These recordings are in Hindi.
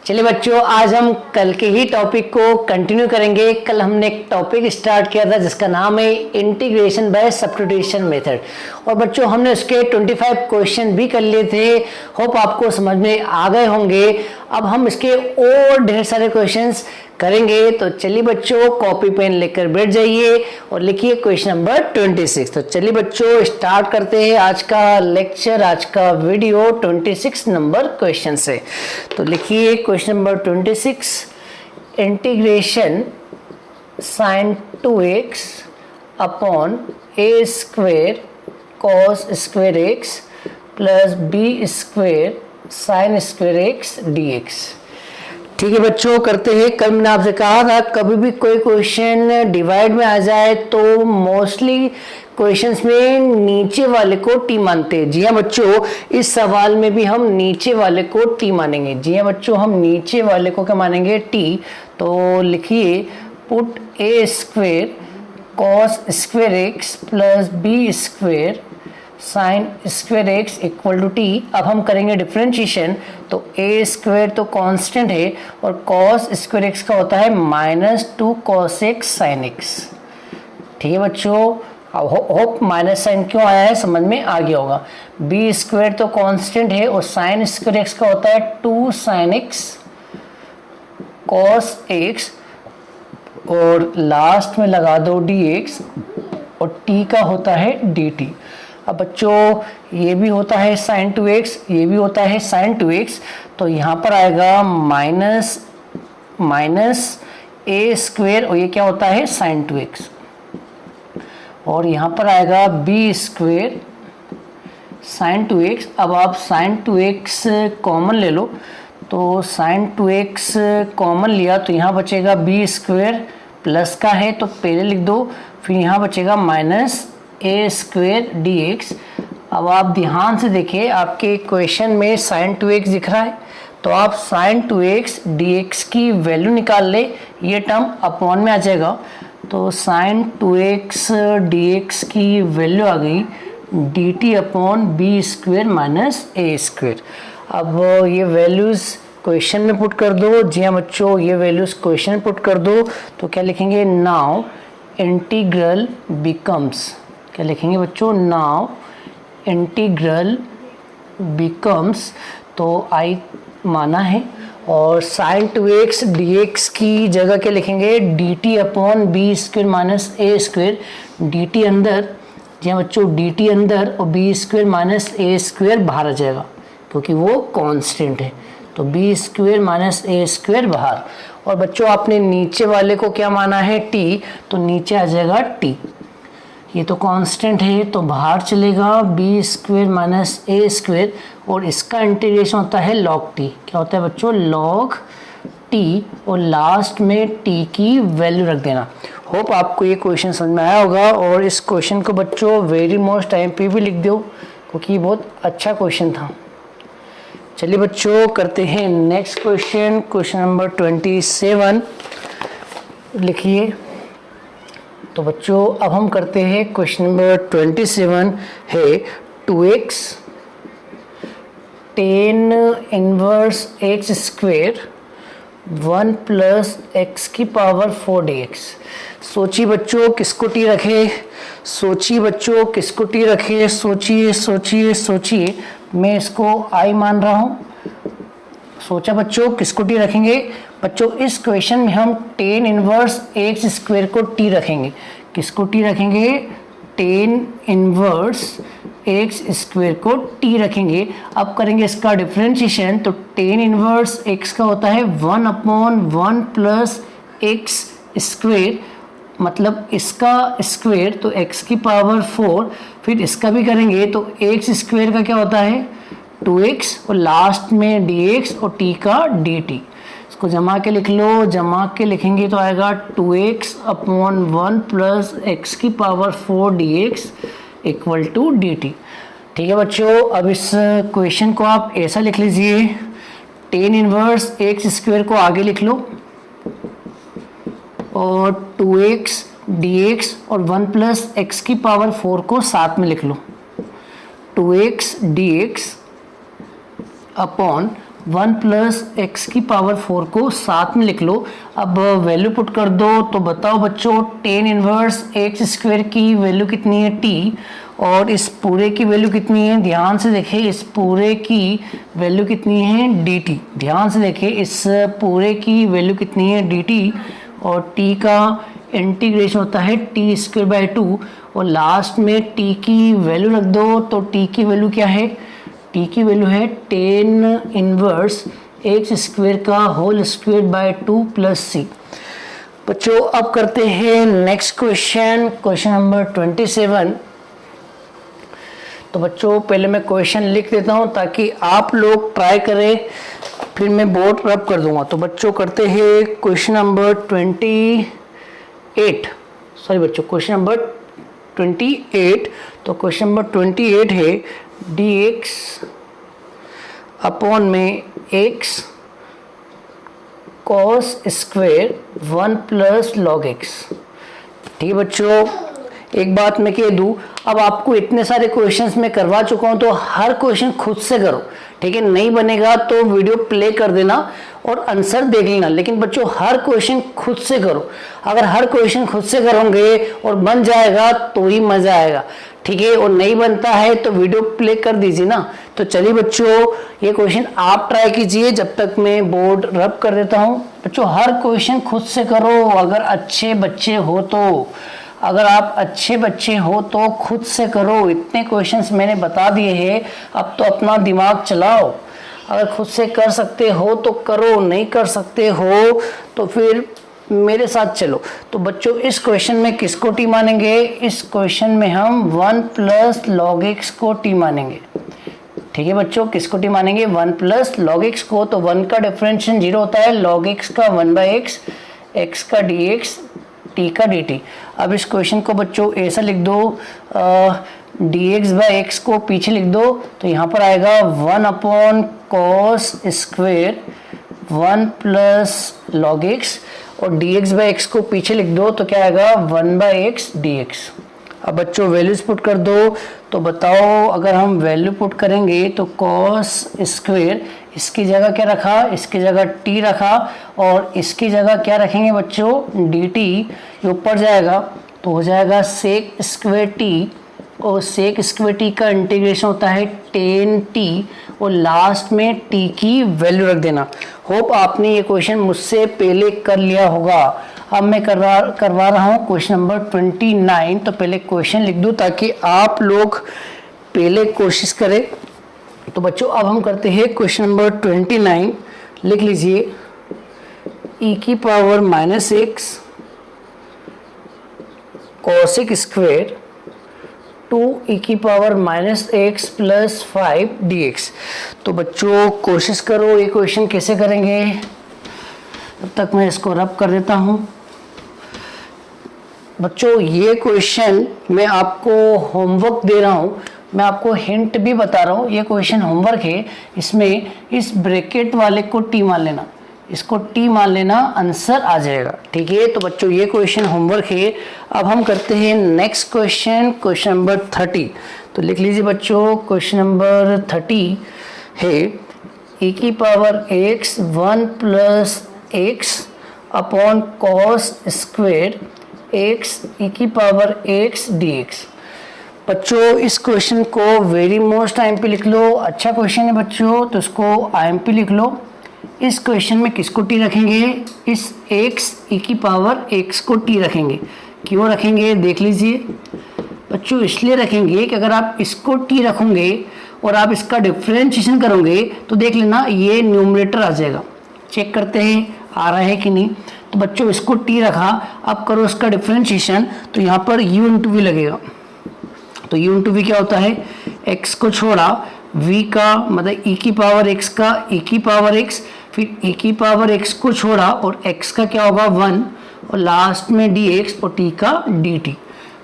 चलिए बच्चों, आज हम कल के ही टॉपिक को कंटिन्यू करेंगे। कल हमने एक टॉपिक स्टार्ट किया था जिसका नाम है इंटीग्रेशन बाय सब्स्टिट्यूशन मेथड, और बच्चों हमने उसके 25 क्वेश्चन भी कर लिए थे। होप आपको समझ में आ गए होंगे। अब हम इसके और ढेर सारे क्वेश्चंस करेंगे। तो चलिए बच्चों, कॉपी पेन लेकर बैठ जाइए और लिखिए क्वेश्चन नंबर 26। तो चलिए बच्चों, स्टार्ट करते हैं आज का लेक्चर, आज का वीडियो 26 नंबर क्वेश्चन से। तो लिखिए question number 26, integration sine 2x upon a square cos square x plus b square sine square x dx। ठीक है बच्चों, करते हैं। कल मैंने आपसे कहा था कभी भी कोई क्वेश्चन डिवाइड में आ जाए तो मोस्टली क्वेश्चंस में नीचे वाले को टी मानते हैं। जी हाँ बच्चों, इस सवाल में भी हम नीचे वाले को टी मानेंगे। जी हाँ बच्चों, हम नीचे वाले को क्या मानेंगे? टी। तो लिखिए put a square cos square x plus b square sine square x equal to t. अब हम करेंगे डिफरेंशिएशन। तो ए स्क्वेयर तो कांस्टेंट है और कॉस स्क्वेयर एक्स का होता है -2 cos x साइन एक्स। ठीक है बच्चों, होप माइनस साइन क्यों आया है समझ में आ गया होगा। बी स्क्वेयर तो कांस्टेंट है और साइन स्क्वेयर एक्स का होता है 2 साइन एक्स कॉस एक्स, और लास्ट में लगा दो dx, और t का होता है dt। अब बच्चों ये भी होता है sin 2x, ये भी होता है sin 2x, तो यहाँ पर आएगा माइनस a स्क्वेयर, और ये क्या होता है sin 2x, और यहाँ पर आएगा b स्क्वेयर sin 2x। अब आप sin 2x कॉमन ले लो, तो sin 2x कॉमन लिया तो यहाँ बचेगा b स्क्वेयर, प्लस का है तो पहले लिख दो, फिर यहाँ बचेगा माइनस ए स्क्वेयर dx। अब आप ध्यान से देखिए, आपके क्वेश्चन में sin 2x दिख रहा है, तो आप sin 2x dx की वैल्यू निकाल ले, ये टर्म अपॉन में आ जाएगा। तो sin 2x dx की वैल्यू आ गई dt upon B square minus A square. अब ये वैल्यूज़ क्वेश्चन में पुट कर दो। जी हाँ बच्चों, ये वैल्यूज़ क्वेश्चन में पुट कर दो। तो क्या लिखेंगे? नाउ इंटीग्रल बिकम्स, क्या लिखेंगे बच्चों? नाउ इंटीग्रल बिकम्स, तो आई माना है, और साइन 2x dx की जगह क्या लिखेंगे? dt upon B square minus A square. dt अंदर, जी हाँ बच्चों, dt अंदर और B square minus A square बाहर आ जाएगा क्योंकि वो कांस्टेंट है। तो B square minus A square बाहर, और बच्चों आपने नीचे वाले को क्या माना है? टी, तो नीचे आ जाएगा टी। ये तो कांस्टेंट है तो बाहर चलेगा B square minus A square, और इसका इंटीग्रेशन होता है लॉग टी। क्या होता है बच्चों? लॉग टी, और लास्ट में टी की वैल्यू रख देना। होप आपको ये क्वेश्चन समझ में आया होगा, और इस क्वेश्चन को बच्चों वेरी मोस्ट टाइम पे भी लिख दो क्योंकि बहुत अच्छा क्वेश्चन था। चलिए बच्चों, करते हैं नेक्स्ट क्वेश्चन, क्वेश्चन नंबर 27 लिखिए। तो बच्चों अब हम करते हैं क्वेश्चन नंबर 27 है 2x tan inverse x square 1 plus x की पावर 4 dx। सोचिए बच्चों किसको टी रखे, सोचिए बच्चों किसको टी रखे, सोचिए सोचिए सोचिए। मैं इसको आई मान रहा हूँ। सोचा बच्चों किसको टी रखेंगे? बच्चों इस क्वेश्चन में हम tan इनवर्स x स्क्वेयर को टी रखेंगे। किसको टी रखेंगे? tan इनवर्स x स्क्वेयर को टी रखेंगे। अब करेंगे इसका डिफरेंशिएशन। तो tan इनवर्स x का होता है 1 अपॉन 1 प्लस x स्क्वेयर, मतलब इसका स्क्वेयर तो x की पावर 4, फिर इसका भी करेंगे तो x स्क्वेयर का क्या होता है? 2x, और लास्ट में dx और t का dt। इसको जमा के लिख लो, जमा के लिखेंगे तो आएगा 2x अपॉन 1 प्लस x की power 4 dx equal to dt। ठीक है बच्चों, अब इस क्वेश्चन को आप ऐसा लिख लीजिए, tan इनवर्स x स्क्वेयर को आगे लिख लो, और 2x dx और 1 प्लस x की पावर 4 को साथ में लिख लो। 2x dx upon 1 plus x की पावर 4 को साथ में लिख लो। अब वैल्यू पुट कर दो तो बताओ बच्चों टेन इनवर्स एक्स स्क्वायर की वैल्यू कितनी है टी, और इस पूरे की वैल्यू कितनी है, ध्यान से देखें इस पूरे की वैल्यू कितनी है डी टी, ध्यान से देखें इस पूरे की वैल्यू कितनी है डी टी, और टी का इंटीग्रेशन होता है टी स्क्वायर बाय 2, और लास्ट में टी की वैल्यू रख दो। तो टी की वैल्यू क्या है, टी की वैल्यू है टेन इनवर्स एक्स स्क्वायर का होल स्क्वायर बाय 2 प्लस सी। बच्चों अब करते हैं नेक्स्ट क्वेश्चन, क्वेश्चन नंबर 27। तो बच्चों पहले मैं क्वेश्चन लिख देता हूं ताकि आप लोग ट्राई करें, फिर मैं बोर्ड रब कर दूंगा। तो बच्चों करते हैं क्वेश्चन नंबर 28, सॉरी बच्चों क्वेश्चन नंबर 28। तो क्वेश्चन नंबर 28 है dx अपॉन में x cos square 1 plus log x। ठीक है बच्चों, एक बात मैं कह दूं, अब आपको इतने सारे क्वेश्चंस मैं करवा चुका हूं तो हर क्वेश्चन खुद से करो, ठीक है। नहीं बनेगा तो वीडियो प्ले कर देना और आंसर देख लेना, लेकिन बच्चों हर क्वेश्चन खुद से करो। अगर हर क्वेश्चन खुद से करोगे और बन जाएगा तो ही मजा आएगा, ठीक है। और नहीं बनता है तो वीडियो प्ले कर दीजिए ना। तो चलिए बच्चों ये क्वेश्चन आप ट्राई कीजिए जब तक मैं बोर्ड रब कर देता हूं। बच्चों हर क्वेश्चन खुद से करो, अगर अच्छे बच्चे हो तो, अगर आप अच्छे बच्चे हो तो खुद से करो। इतने क्वेश्चंस मैंने बता दिए हैं, अब तो अपना दिमाग चलाओ। अगर खुद से कर सकते हो तो करो, नहीं कर सकते हो तो फिर मेरे साथ चलो। तो बच्चों इस क्वेश्चन में किसको टी मानेंगे, इस क्वेश्चन में हम 1 प्लस लॉग एक्स को टी मानेंगे, ठीक है बच्चों। किसको टी मानेंगे, 1 प्लस लॉग एक्स को। तो 1 का डिफरेंशिएशन 0 होता है, लॉग एक्स का 1 बाई एक्स, एक्स का डी एक्स, टी का डी टी। अब इस क्वेश्चन को बच्चों ऐसा लिख दो, डी एक्स बाई एक्स को पीछे लिख दो तो यहाँ पर आएगा 1 upon cos square 1 plus log x, और डी एक्स बाई एक्स को पीछे लिख दो तो क्या आएगा 1 बाई एक्स डी एक्स। अब बच्चों वैल्यूज पुट कर दो तो बताओ, अगर हम वैल्यू पुट करेंगे तो कॉस स्क्वेयर इसकी जगह क्या रखा, इसकी जगह टी रखा, और इसकी जगह क्या रखेंगे बच्चों डी टी, ये ऊपर जाएगा तो हो जाएगा सेक स्क्वेयर टी, और सेक स्क्वेयर टी का इंटीग्रेशन होता है टेन टी, और लास्ट में टी की वैल्यू रख देना। होप आपने ये क्वेश्चन मुझसे पहले कर लिया होगा। अब मैं करवा रहा हूँ क्वेश्चन नंबर 29। तो पहले क्वेश्चन लिख दूँ ताकि आप लोग पहले कोशिश करें। तो बच्चों अब हम करते हैं क्वेश्चन नंबर 29, लिख लीजिए e की power minus x cosec square 2 e की power minus x plus 5 dx। तो बच्चों कोशिश करो ये क्वेश्चन कैसे करेंगे, तब तक मैं इसको रब कर देता हूँ। बच्चों ये क्वेश्चन मैं आपको होमवर्क दे रहा हूँ, मैं आपको हिंट भी बता रहा हूँ, ये क्वेश्चन होमवर्क है। इसमें इस ब्रैकेट वाले को टी मान लेना, इसको टी मान लेना, आंसर आ जाएगा, ठीक है। तो बच्चों ये क्वेश्चन होमवर्क है। अब हम करते हैं नेक्स्ट क्वेश्चन, क्वेश्चन नंबर 30। तो लिख लीजिए बच्चों क्वेश्चन नंबर 30 है e की power x 1 plus x upon cos square x e की पावर x dx। बच्चों इस क्वेश्चन को वेरी मोस्ट आईएमपी लिख लो, अच्छा क्वेश्चन है बच्चों, तो इसको आईएमपी लिख लो। इस क्वेश्चन में किसको टी रखेंगे, इस x e की पावर x को टी रखेंगे। क्यों रखेंगे देख लीजिए बच्चों, इसलिए रखेंगे कि अगर आप इसको टी रखोगे और आप इसका डिफरेंशिएशन करोगे तो देख लेना ये न्यूमरेटर आ जाएगा। चेक करते हैं आ रहा है कि नहीं। तो बच्चों इसको टी रखा, अब करो इसका डिफरेंशिएशन तो यहाँ पर u इंटू वी लगेगा। तो u इंटू वी क्या होता है, x को छोड़ा v का मतलब e की पावर x का e की पावर x, फिर e की पावर x को छोड़ा और x का क्या होगा 1, और लास्ट में dx और t का dt।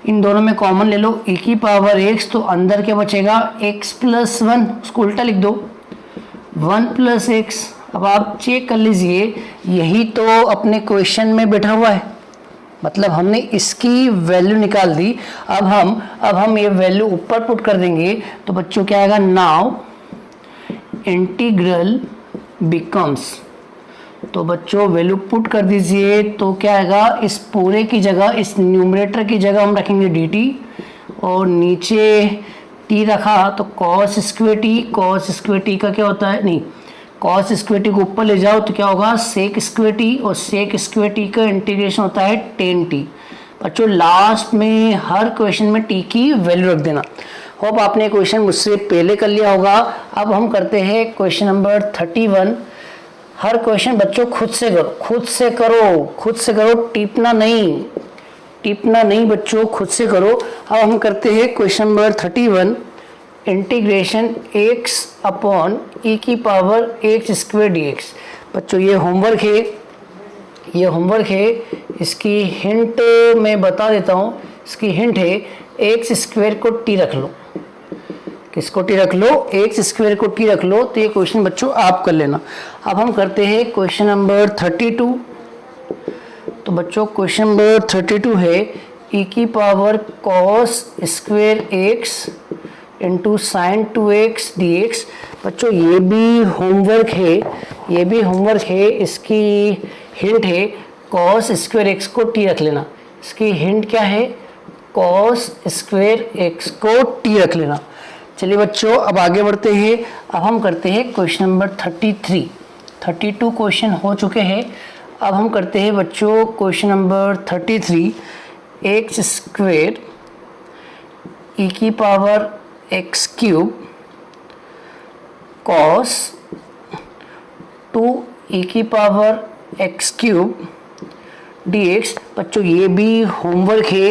इन दोनों में कॉमन ले लो, e की पावर x तो अंदर क्या बचेगा x प्लस 1, उसको उल्टा लिख दो 1 प्लस एक्स। अब आप चेक कर लीजिए यही तो अपने क्वेश्चन में बैठा हुआ है, मतलब हमने इसकी वैल्यू निकाल दी। अब हम ये वैल्यू ऊपर पुट कर देंगे तो बच्चों क्या आएगा, नाउ इंटीग्रल बिकम्स, तो बच्चों वैल्यू पुट कर दीजिए तो क्या आएगा, इस पूरे की जगह, इस न्यूमरेटर की जगह हम रखेंगे dt और नीचे t रखा तो cos square t, cos square t का क्या होता है, नहीं cos स्क्वेयर t को ऊपर ले जाओ तो क्या होगा sec स्क्वेयर t, और sec स्क्वेयर t का इंटीग्रेशन होता है tan t। बच्चों लास्ट में हर क्वेश्चन में t की वैल्यू रख देना। होप आपने क्वेश्चन मुझसे पहले कर लिया होगा। अब हम करते हैं क्वेश्चन नंबर 31। हर क्वेश्चन बच्चों खुद से करो, खुद से करो, खुद से करो, टिपना नहीं, टिपना नहीं बच्चों, खुद से करो। अब हम करते हैं question number 31, integration x upon e की पावर x स्क्वेयर dx। बच्चों ये होमवर्क है, ये होमवर्क है, इसकी हिंट मैं बता देता हूँ। इसकी हिंट है x स्क्वेयर को t रख लो, किसको t रख लो, x स्क्वेयर को t रख लो। तो ये क्वेश्चन बच्चों आप कर लेना। अब हम करते हैं क्वेश्चन नंबर 32। तो बच्चों क्वेश्चन नंबर 32 है e की power cos square x into sine 2x dx। बच्चों ये भी होमवर्क है, ये भी होमवर्क है। इसकी हिंट है cos स्क्वेयर x को t रख लेना। इसकी हिंट क्या है, cos स्क्वेयर x को t रख लेना। चलिए बच्चों अब आगे बढ़ते हैं। अब हम करते हैं क्वेश्चन नंबर 33। 32 क्वेश्चन हो चुके हैं। अब हम करते हैं बच्चों क्वेश्चन नंबर 33, एक्स स्क्वेयर ई की पावर एक्स क्यूब कॉस 2 ई की पावर एक्स क्यूब dx। बच्चों ये भी होमवर्क है,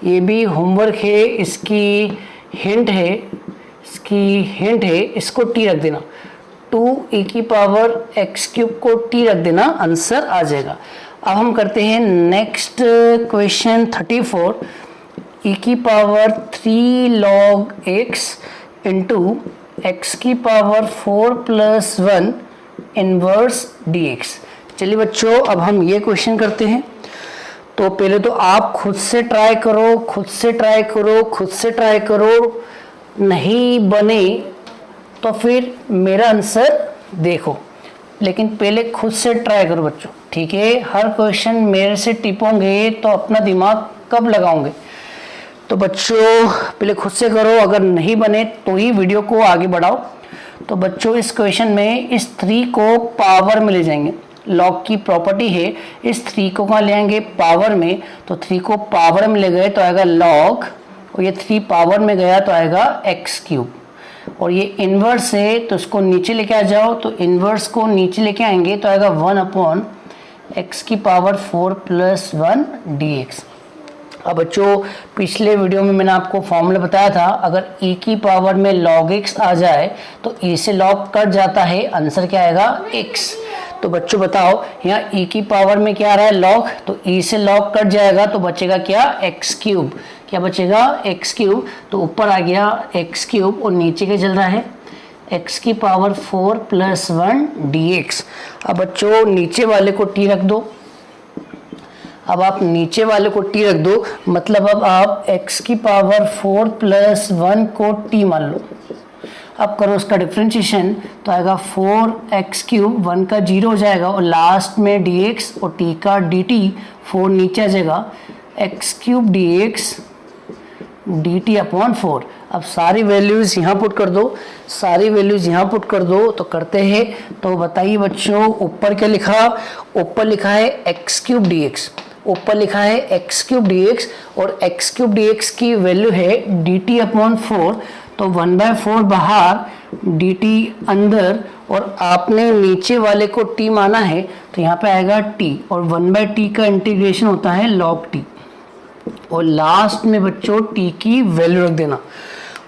ये भी होमवर्क है। इसकी हिंट है, इसकी हिंट है, इसको t रख देना, 2 e की पावर एक्स क्यूब को t रख देना, आंसर आ जाएगा। अब हम करते हैं नेक्स्ट क्वेश्चन 34, e की power 3 log x into x की पावर 4 प्लस 1 इनवर्स dx। चलिए बच्चों अब हम ये क्वेश्चन करते हैं। तो पहले तो आप खुद से ट्राई करो, खुद से ट्राई करो, खुद से ट्राई करो, नहीं बने तो फिर मेरा आंसर देखो, लेकिन पहले खुद से ट्राई करो बच्चों, ठीक है। हर क्वेश्चन मेरे से टिपोगे तो अपना दिमाग कब लगाओगे। तो बच्चों पहले खुद से करो, अगर नहीं बने तो ही वीडियो को आगे बढ़ाओ। तो बच्चों इस क्वेश्चन में इस 3 को पावर में ले जाएंगे, लॉग की प्रॉपर्टी है। इस 3 को कहाँ ले आएंगे, पावर में। तो 3 को पावर में ले गए तो आएगा लॉग, और ये 3 पावर में गया तो आएगा एक्स क्यूब। और ये इन्वर्स है तो इसको नीचे लेके आ जाओ, तो इन्वर्स को नीचे लेके आएंगे तो आएगा 1 अपॉन एक्स की पावर 4 प्लस 1 dx। अब बच्चों पिछले वीडियो में मैंने आपको फॉर्मूला बताया था, अगर e की पावर में log x आ जाए तो e से log कट जाता है, आंसर क्या आएगा x। तो बच्चों बताओ यहाँ e की पावर में क्या आ रहा है log, तो e से log कट जाएगा तो बचेगा क्या, x क्यूब। क्या बचेगा, x क्यूब। तो ऊपर आ गया x क्यूब और नीचे क्या चल रहा है, x की पावर 4 प्लस 1 dx। अब बच्चों नीचे वाले को t रख दो, अब आप नीचे वाले को t रख दो, मतलब अब आप x की पावर 4 प्लस 1 को t मान लो। अब करो उसका डिफ्रेंशिएशन तो आएगा 4x क्यूब, 1 का 0 हो जाएगा और लास्ट में dx और t का dt, 4 नीचे आ जाएगा, x cube dx dt upon 4। अब सारी वैल्यूज यहाँ पुट कर दो, सारी वैल्यूज यहाँ पुट कर दो। तो करते हैं, तो बताइए बच्चों ऊपर क्या लिखा, ऊपर लिखा है x क्यूब dx, ऊपर लिखा है x क्यूब dx और x क्यूब dx की वैल्यू है dt अपॉन 4। तो 1/4 बाहर, dt अंदर, और आपने नीचे वाले को t माना है तो यहाँ पे आएगा t, और 1/t का इंटीग्रेशन होता है log t, और लास्ट में बच्चों t की वैल्यू रख देना।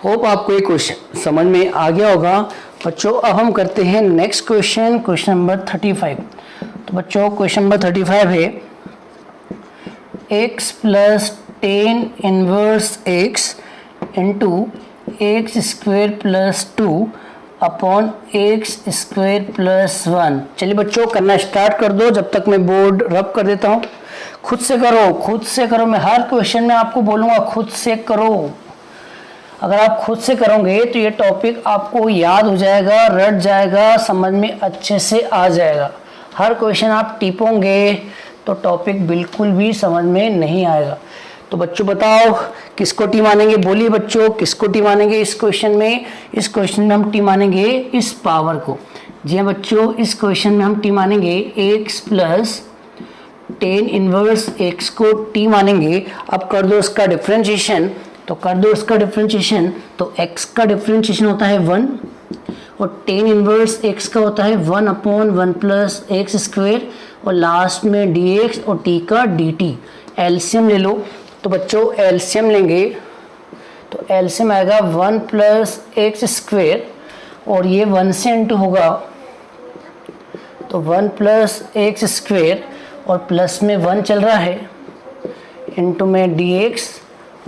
होप आपको ये क्वेश्चन समझ में आ गया होगा बच्चों। अब हम करते हैं नेक्स्ट क्वेश्चन, क्वेश्चन नंबर 35। तो बच्चों क्वेश्चन नंबर 35 है x plus 10 inverse x into x square plus 2 upon x square plus 1। चलिए बच्चों करना स्टार्ट कर दो, जब तक मैं बोर्ड रब कर देता हूँ। खुद से करो, खुद से करो, मैं हर क्वेश्चन में आपको बोलूँगा खुद से करो। अगर आप खुद से करोगे तो ये टॉपिक आपको याद हो जाएगा, रट जाएगा, समझ में अच्छे से आ जाएगा। हर क्वेश्चन आप टिपोगे तो टॉपिक बिल्कुल भी समझ में नहीं आएगा। तो बच्चों बताओ किसको टी मानेंगे, बोलिए बच्चों किसको टी मानेंगे इस क्वेश्चन में। इस क्वेश्चन में हम टी मानेंगे इस पावर को। जी हाँ बच्चों, इस क्वेश्चन में हम टी मानेंगे x प्लस 10 इनवर्स x को टी मानेंगे। अब कर दो इसका डिफरेंशिएशन, तो कर दो इसका डिफरेंशिएशन। तो x का डिफरेंशिएशन होता है 1 और 10 इनवर्स x का होता है 1/1 प्लस एक्स स्क्वेयर और लास्ट में dx और t का dt। एलसीएम ले लो। तो बच्चों एलसीएम लेंगे तो एलसीएम आएगा 1 प्लस एक्स स्क्वेयर और ये 1 से इंटू होगा तो 1 प्लस एक्स स्क्वेयर और प्लस में 1 चल रहा है इंटू में dx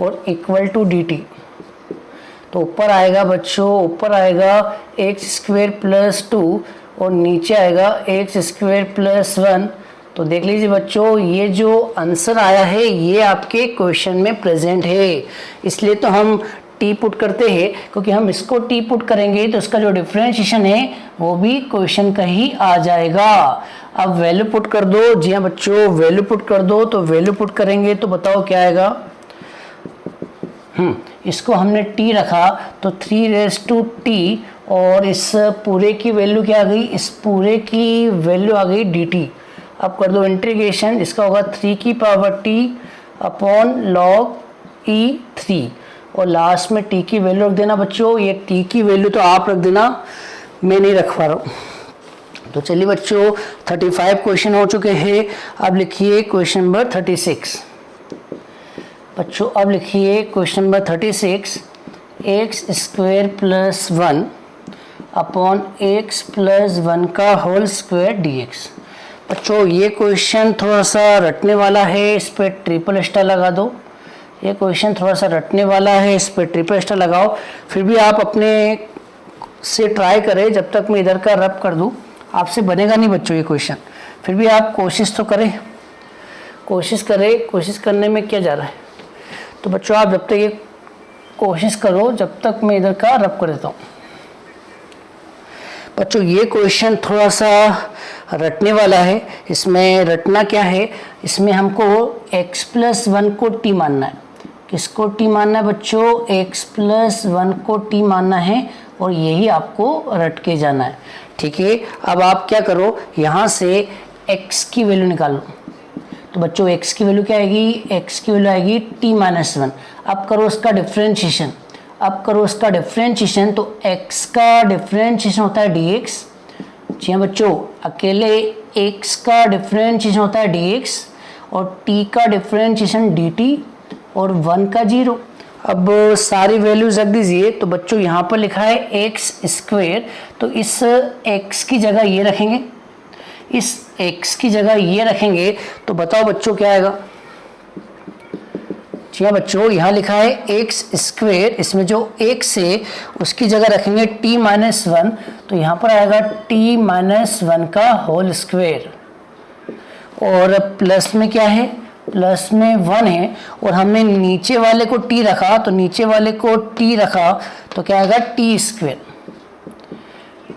और इक्वल टू dt। तो ऊपर आएगा बच्चों, ऊपर आएगा एक्स स्क्वेयर प्लस 2 और नीचे आएगा एक्स स्क्वेयर प्लस 1। तो देख लीजिए बच्चों, ये जो आंसर आया है ये आपके क्वेश्चन में प्रेजेंट है। इसलिए तो हम टी पुट करते हैं, क्योंकि हम इसको टी पुट करेंगे तो इसका जो डिफरेंशिएशन है वो भी क्वेश्चन का ही आ जाएगा। अब वैल्यू पुट कर दो। जी हाँ बच्चों, वैल्यू पुट कर दो। तो वैल्यू पुट करेंगे तो बताओ क्या आएगा। इसको हमने t रखा तो 3t और इस पूरे की वैल्यू क्या आ गई, इस पूरे की वैल्यू आ गई dt। अब कर दो इंटीग्रेशन, इसका होगा 3 की power t upon log e3 और लास्ट में t की वैल्यू रख देना बच्चों। ये t की वैल्यू तो आप रख देना, मैं नहीं रख पा रहा हूँ। तो चलिए बच्चों 35 क्वेश्चन हो चुके हैं। अब लिखिए क्वेश्चन नंबर 36। बच्चों अब लिखिए question number 36। X square plus 1 upon x plus 1 का होल स्क्वायर dx। बच्चों ये क्वेश्चन थोड़ा सा रटने वाला है, इस पर ट्रिपल स्टार लगा दो। ये क्वेश्चन थोड़ा सा रटने वाला है, इस पर ट्रिपल स्टार लगाओ। फिर भी आप अपने से ट्राई करें, जब तक मैं इधर का रब कर दूं आपसे बनेगा नहीं बच्चों ये क्वेश्चन। फिर भी आप कोशिश तो करें, कोशिश करें। कोशिश करने में क्या जा रहा है। तो बच्चों आप जब तक ये कोशिश करो, जब तक मैं इधर का रब कर देता हूँ। बच्चों ये क्वेश्चन थोड़ा सा रटने वाला है। इसमें रटना क्या है, इसमें हमको x प्लस 1 को t मानना है। किसको t मानना है बच्चों, x प्लस 1 को t मानना है और यही आपको रट के जाना है। ठीक है, अब आप क्या करो, यहाँ से x की वैल्यू निकालो। तो बच्चों x की वैल्यू क्या आएगी, x की वैल्यू आएगी t माइनस 1। अब करो उसका डिफरेंशिएशन, अब करो उसका डिफरेंशिएशन। तो x का डिफरेंशिएशन होता है dx। जी हाँ बच्चों, अकेले x का डिफरेंशिएशन होता है dx और t का डिफरेंशिएशन dt और 1 का 0। अब सारी वैल्यूज रख दीजिए। तो बच्चों यहाँ पर लिखा है एक्स स्क्वेयर, तो इस x की जगह ये रखेंगे, इस x की जगह ये रखेंगे। तो बताओ बच्चों क्या आएगा। जी हाँ बच्चों, यहाँ लिखा है एक्स स्क्वेयर, इसमें जो x है उसकी जगह रखेंगे t माइनस 1। तो यहाँ पर आएगा t माइनस 1 का होल स्क्वेयर और प्लस में क्या है, प्लस में 1 है और हमने नीचे वाले को t रखा, तो नीचे वाले को t रखा तो क्या आएगा t स्क्वेयर।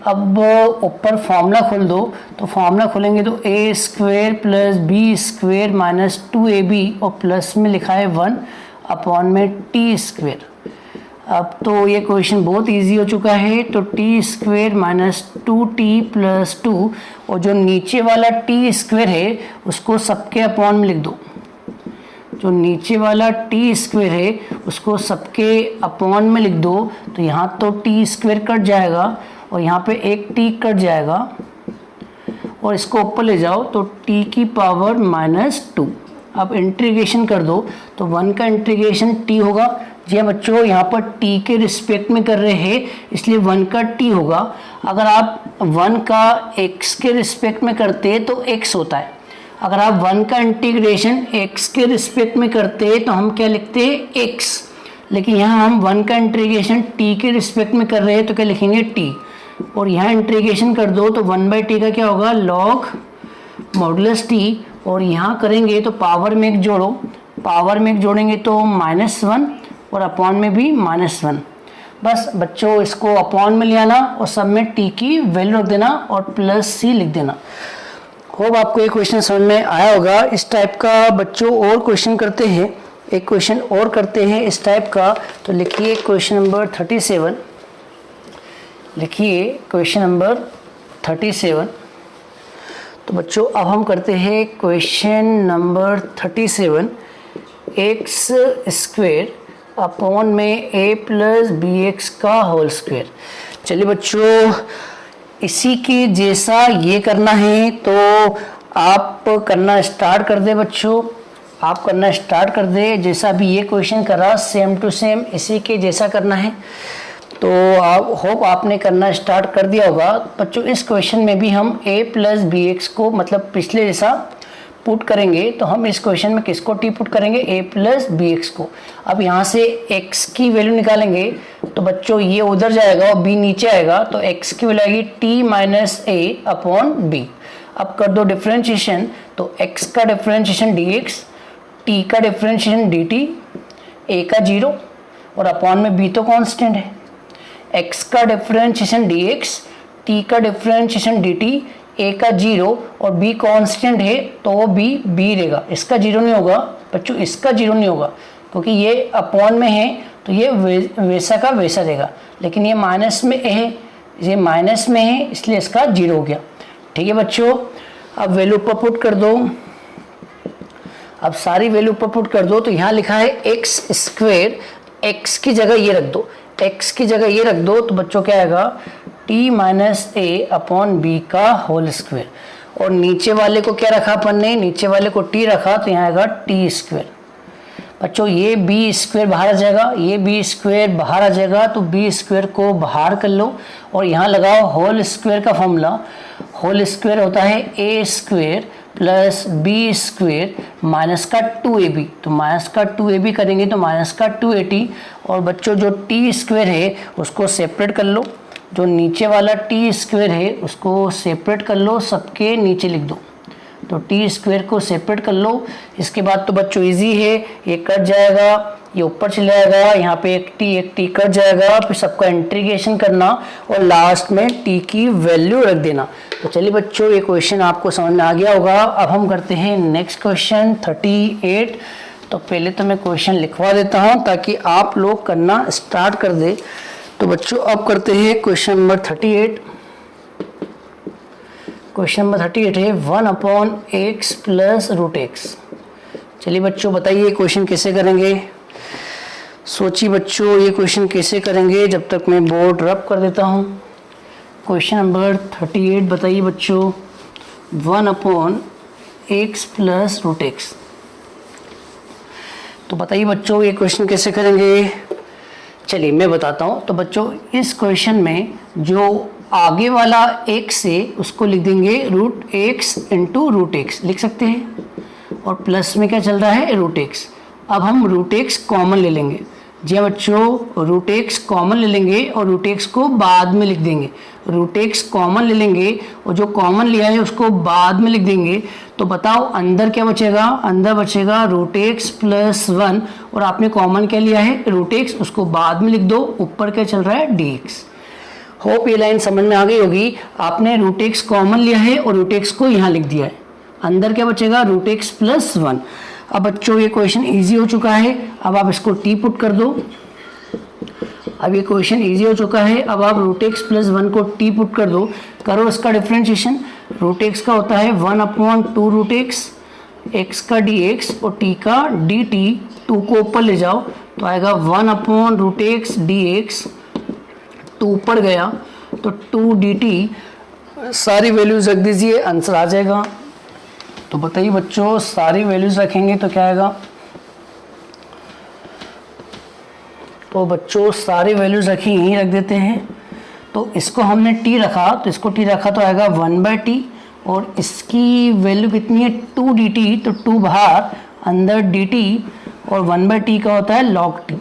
अब ऊपर फॉर्मूला खोल दो। तो फॉर्मूला खोलेंगे तो a square plus b square minus 2ab और प्लस में लिखा है 1 अपॉन में t स्क्वेयर। अब तो ये क्वेश्चन बहुत इजी हो चुका है। तो t square minus 2t plus 2 और जो नीचे वाला t स्क्वेयर है उसको सबके अपॉन में लिख दो। जो नीचे वाला t स्क्वेयर है उसको सबके अपॉन में लिख दो। तो यहाँ तो t स्क्वेयर कट जाएगा और यहाँ पे एक t कट जाएगा और इसको ऊपर ले जाओ तो t की पावर माइनस 2। अब इंटीग्रेशन कर दो तो 1 का इंटीग्रेशन t होगा। जी हाँ बच्चों, यहाँ पर t के रिस्पेक्ट में कर रहे हैं इसलिए 1 का t होगा। अगर आप 1 का x के रिस्पेक्ट में करते तो x होता है। अगर आप 1 का इंटीग्रेशन x के रिस्पेक्ट में करते तो हम क्या लिखते हैं x, लेकिन यहाँ हम 1 का इंटीग्रेशन t के रिस्पेक्ट में कर रहे हैं तो क्या लिखेंगे t और यहाँ इंटीग्रेशन कर दो तो 1/t का क्या होगा log मॉडुलस t और यहाँ करेंगे तो पावर में एक जोड़ो, पावर में एक जोड़ेंगे तो -1 और अपॉन में भी -1। बस बच्चों इसको अपॉन में ले आना और सब में टी की वैल्यू रख देना और +c लिख देना। होप आपको ये क्वेश्चन समझ में आया होगा। इस टाइप का बच्चों और क्वेश्चन करते हैं, एक क्वेश्चन और करते हैं इस टाइप का। तो लिखिए क्वेश्चन नंबर 37, लिखिए क्वेश्चन नंबर 37। तो बच्चों अब हम करते हैं question number 37, x square upon में a + bx का होल स्क्वेयर। चलिए बच्चों इसी के जैसा ये करना है, तो आप करना स्टार्ट कर दे बच्चों, आप करना स्टार्ट कर दे। जैसा भी ये क्वेश्चन करा सेम टू सेम इसी के जैसा करना है। तो आप होप आपने करना स्टार्ट कर दिया होगा। बच्चों इस क्वेश्चन में भी हम a + bx को मतलब पिछले जैसा पुट करेंगे। तो हम इस क्वेश्चन में किसको टी पुट करेंगे, a + bx को। अब यहाँ से x की वैल्यू निकालेंगे तो बच्चों ये उधर जाएगा और b नीचे आएगा, तो x की वैल्यू आएगी t - a अपॉन b। अब कर दो डिफरेंशिएशन, तो x का डिफरेंशिएशन dx, t का डिफरेंशिएशन dt, a का 0 और अपॉन में b तो कांस्टेंट है। x का डिफरेंशिएशन dx, t का डिफरेंशिएशन dt, a का 0 और b कांस्टेंट है तो वो b रहेगा। इसका 0 नहीं होगा बच्चों, इसका 0 नहीं होगा क्योंकि ये अपॉन में है तो ये वैसा का वैसा रहेगा। लेकिन ये माइनस में है, ये माइनस में है इसलिए इसका 0 हो गया। ठीक है बच्चों, अब वैल्यू ऊपर पुट कर दो। अब सारी वैल्यू ऊपर पुट कर दो। तो यहाँ लिखा है एक्स स्क्वेयर, x की जगह ये रख दो, x की जगह ये रख दो तो बच्चों क्या आएगा t - a अपॉन b का होल स्क्वेयर। और नीचे वाले को क्या रखा अपन ने, नीचे वाले को t रखा तो यहाँ आएगा t स्क्वेयर। बच्चों ये b स्क्वेयर बाहर आ जाएगा, ये b स्क्वेयर बाहर आ जाएगा, तो b स्क्वेयर को बाहर कर लो और यहाँ लगाओ होल स्क्वेयर का फॉर्मूला। होल स्क्वेयर होता है a square plus b square minus का 2ab, तो माइनस का 2ab करेंगे तो माइनस का 2at। और बच्चों जो t स्क्वेयर है उसको सेपरेट कर लो, जो नीचे वाला t स्क्वेयर है उसको सेपरेट कर लो, सबके नीचे लिख दो। तो t स्क्वेयर को सेपरेट कर लो। इसके बाद तो बच्चों इजी है, ये कट जाएगा, ये ऊपर चले जाएगा, यहाँ पे एक t कट जाएगा, फिर सबका इंटीग्रेशन करना और लास्ट में t की वैल्यू रख देना। तो चलिए बच्चों ये क्वेश्चन आपको समझ में आ गया होगा। अब हम करते हैं नेक्स्ट क्वेश्चन 38। तो पहले तो मैं क्वेश्चन लिखवा देता हूँ ताकि आप लोग करना स्टार्ट कर दे। तो बच्चों अब करते हैं क्वेश्चन नंबर 38। क्वेश्चन नंबर 38 है 1/x + √x। चलिए बच्चों बताइए क्वेश्चन कैसे करेंगे, सोचिए बच्चों ये क्वेश्चन कैसे करेंगे जब तक मैं बोर्ड रब कर देता हूँ। क्वेश्चन नंबर 38 बताइए बच्चों 1/x + √x। तो बताइए बच्चों ये क्वेश्चन कैसे करेंगे। चलिए मैं बताता हूँ। तो बच्चों इस क्वेश्चन में जो आगे वाला x है उसको लिख देंगे √x × √x लिख सकते हैं, और प्लस में क्या चल रहा है √x। अब हम √x कॉमन ले लेंगे। जी हाँ बच्चों √x कॉमन ले लेंगे और √x को बाद में लिख देंगे। √x कॉमन ले लेंगे और जो कॉमन लिया है उसको बाद में लिख देंगे। तो बताओ अंदर क्या बचेगा, अंदर बचेगा √x + 1 और आपने कॉमन क्या लिया है √x, उसको बाद में लिख दो। ऊपर क्या चल रहा है dx। होप ये लाइन समझ में आ गई होगी। आपने √x कॉमन लिया है और √x को यहाँ लिख दिया है। अंदर क्या बचेगा √x + 1। अब बच्चों ये क्वेश्चन इजी हो चुका है, अब आप इसको टी पुट कर दो। अब ये क्वेश्चन इजी हो चुका है, अब आप √x + 1 को टी पुट कर दो। करो इसका डिफरेंशिएशन। √x का होता है 1/2 √x, x का dx और t का dt। 2 को ऊपर ले जाओ तो आएगा 1/√x dx। 2 ऊपर गया तो 2 dt। सारी वैल्यूज रख दीजिए, आंसर आ जाएगा। तो बताइए बच्चों सारी वैल्यूज रखेंगे तो क्या आएगा। तो बच्चों सारी वैल्यूज रखी यहीं रख देते हैं। तो इसको हमने t रखा तो इसको t रखा तो आएगा 1/t और इसकी वैल्यू कितनी है 2 dt। तो 2 बाहर, अंदर dt और 1/t का होता है log t।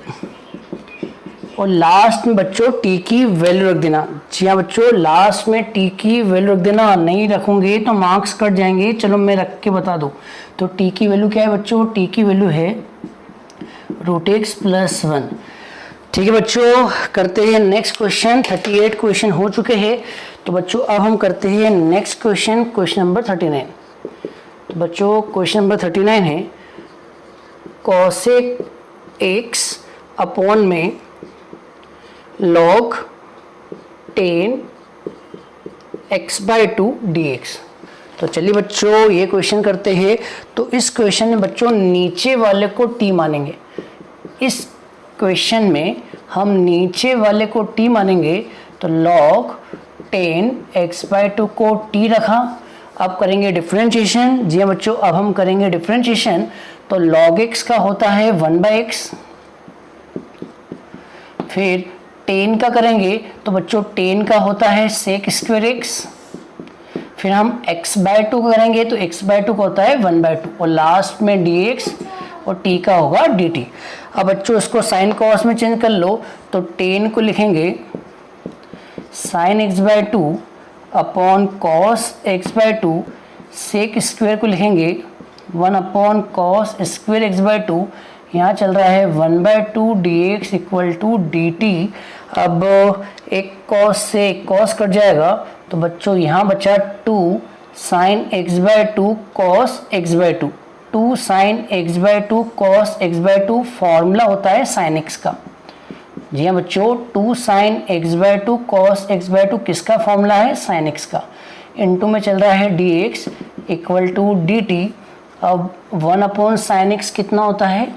और लास्ट में बच्चों t की वैल्यू रख देना। जी हाँ बच्चों लास्ट में t की वैल्यू रख देना, नहीं रखूंगे तो मार्क्स कट जाएंगे। चलो मैं रख के बता दूँ। तो t की वैल्यू क्या है बच्चों, t की वैल्यू है √x + 1। ठीक है बच्चों, करते हैं नेक्स्ट क्वेश्चन। 38 क्वेश्चन हो चुके हैं। तो बच्चों अब हम करते हैं नेक्स्ट क्वेश्चन, क्वेश्चन नंबर 39। तो बच्चों क्वेश्चन नंबर 39 है cosec x अपॉन में log 10 x/2 dx। तो चलिए बच्चों ये क्वेश्चन करते हैं। तो इस क्वेश्चन में बच्चों नीचे वाले को t मानेंगे। इस क्वेश्चन में हम नीचे वाले को t मानेंगे। तो log 10 x/2 को t रखा। अब करेंगे डिफरेंशिएशन। जी हाँ बच्चों, अब हम करेंगे डिफरेंशिएशन। तो log x का होता है 1/x। फिर 10 का करेंगे तो बच्चों 10 का होता है sec² x। फिर हम x/2 करेंगे तो x/2 का होता है 1/2 और लास्ट में dx और t का होगा dt। अब बच्चों इसको साइन कॉस में चेंज कर लो। तो 10 को लिखेंगे sin x/2 upon cos x/2। sec² को लिखेंगे 1 अपॉन cos स्क्वायर x/2। यहाँ चल रहा है 1/2 dx इक्वल टू dt। अब एक cos से एक cos कट जाएगा तो बच्चों यहाँ बचा 2 sin x/2 cos x/2। 2 sin x/2 cos x/2 formula होता है sin x का। जी हाँ बच्चों, 2 sin x/2 cos x/2 किसका फॉर्मूला है? sin x का। इनटू में चल रहा है dx इक्वल टू dt। अब 1 अपॉन sin x कितना होता है?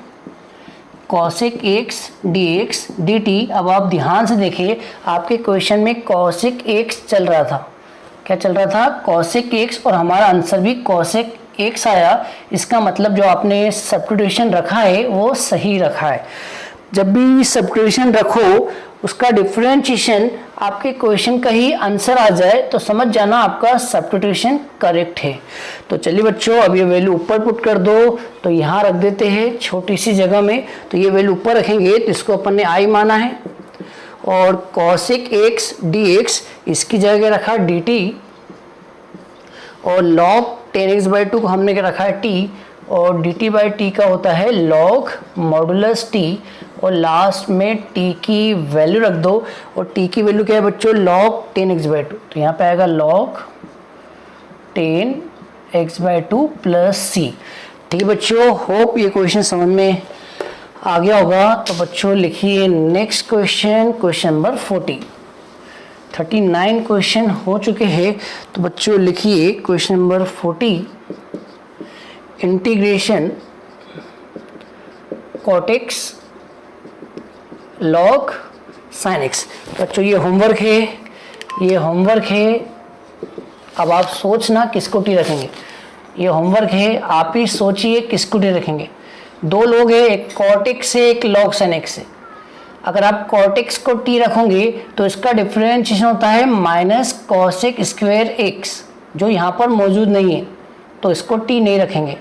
cosec x dx dt। अब आप ध्यान से देखिए, आपके क्वेश्चन में cosec x चल रहा था। क्या चल रहा था? cosec x, और हमारा आंसर भी cosec x आया। इसका मतलब जो आपने सब्स्टिट्यूशन रखा है वो सही रखा है। जब भी सब्स्टिट्यूशन रखो उसका डिफरेंशिएशन आपके क्वेश्चन का ही आंसर आ जाए तो समझ जाना आपका सब्स्टिट्यूशन करेक्ट है। तो चलिए बच्चों अब ये वैल्यू ऊपर पुट कर दो। तो यहाँ रख देते हैं छोटी सी जगह में। तो ये वैल्यू ऊपर रखेंगे तो इसको अपन ने i माना है और cosec x dx इसकी जगह रखा dt और log 10x/2 को हमने रखा है t और dt/t का होता है log मॉडुलस t और लास्ट में t की वैल्यू रख दो। और t की वैल्यू क्या है बच्चों? log 10x/2। तो यहाँ पे आएगा log 10x/2 प्लस c। ठीक है बच्चों, होप ये क्वेश्चन समझ में आ गया होगा। तो बच्चों लिखिए next question, question number 40। 39 question हो चुके हैं। तो बच्चों लिखिए question number 40, integration cot x log sin x। बच्चों ये होमवर्क है, ये होमवर्क है। अब आप सोचना किसको टी रखेंगे। ये होमवर्क है, आप ही सोचिए किसको टी रखेंगे। दो लोग हैं, एक cot x से एक log sin x से। अगर आप cot x को t रखोगे तो इसका डिफरेंशिएशन होता है माइनस cosec स्क्वायर x, जो यहाँ पर मौजूद नहीं है तो इसको t नहीं रखेंगे।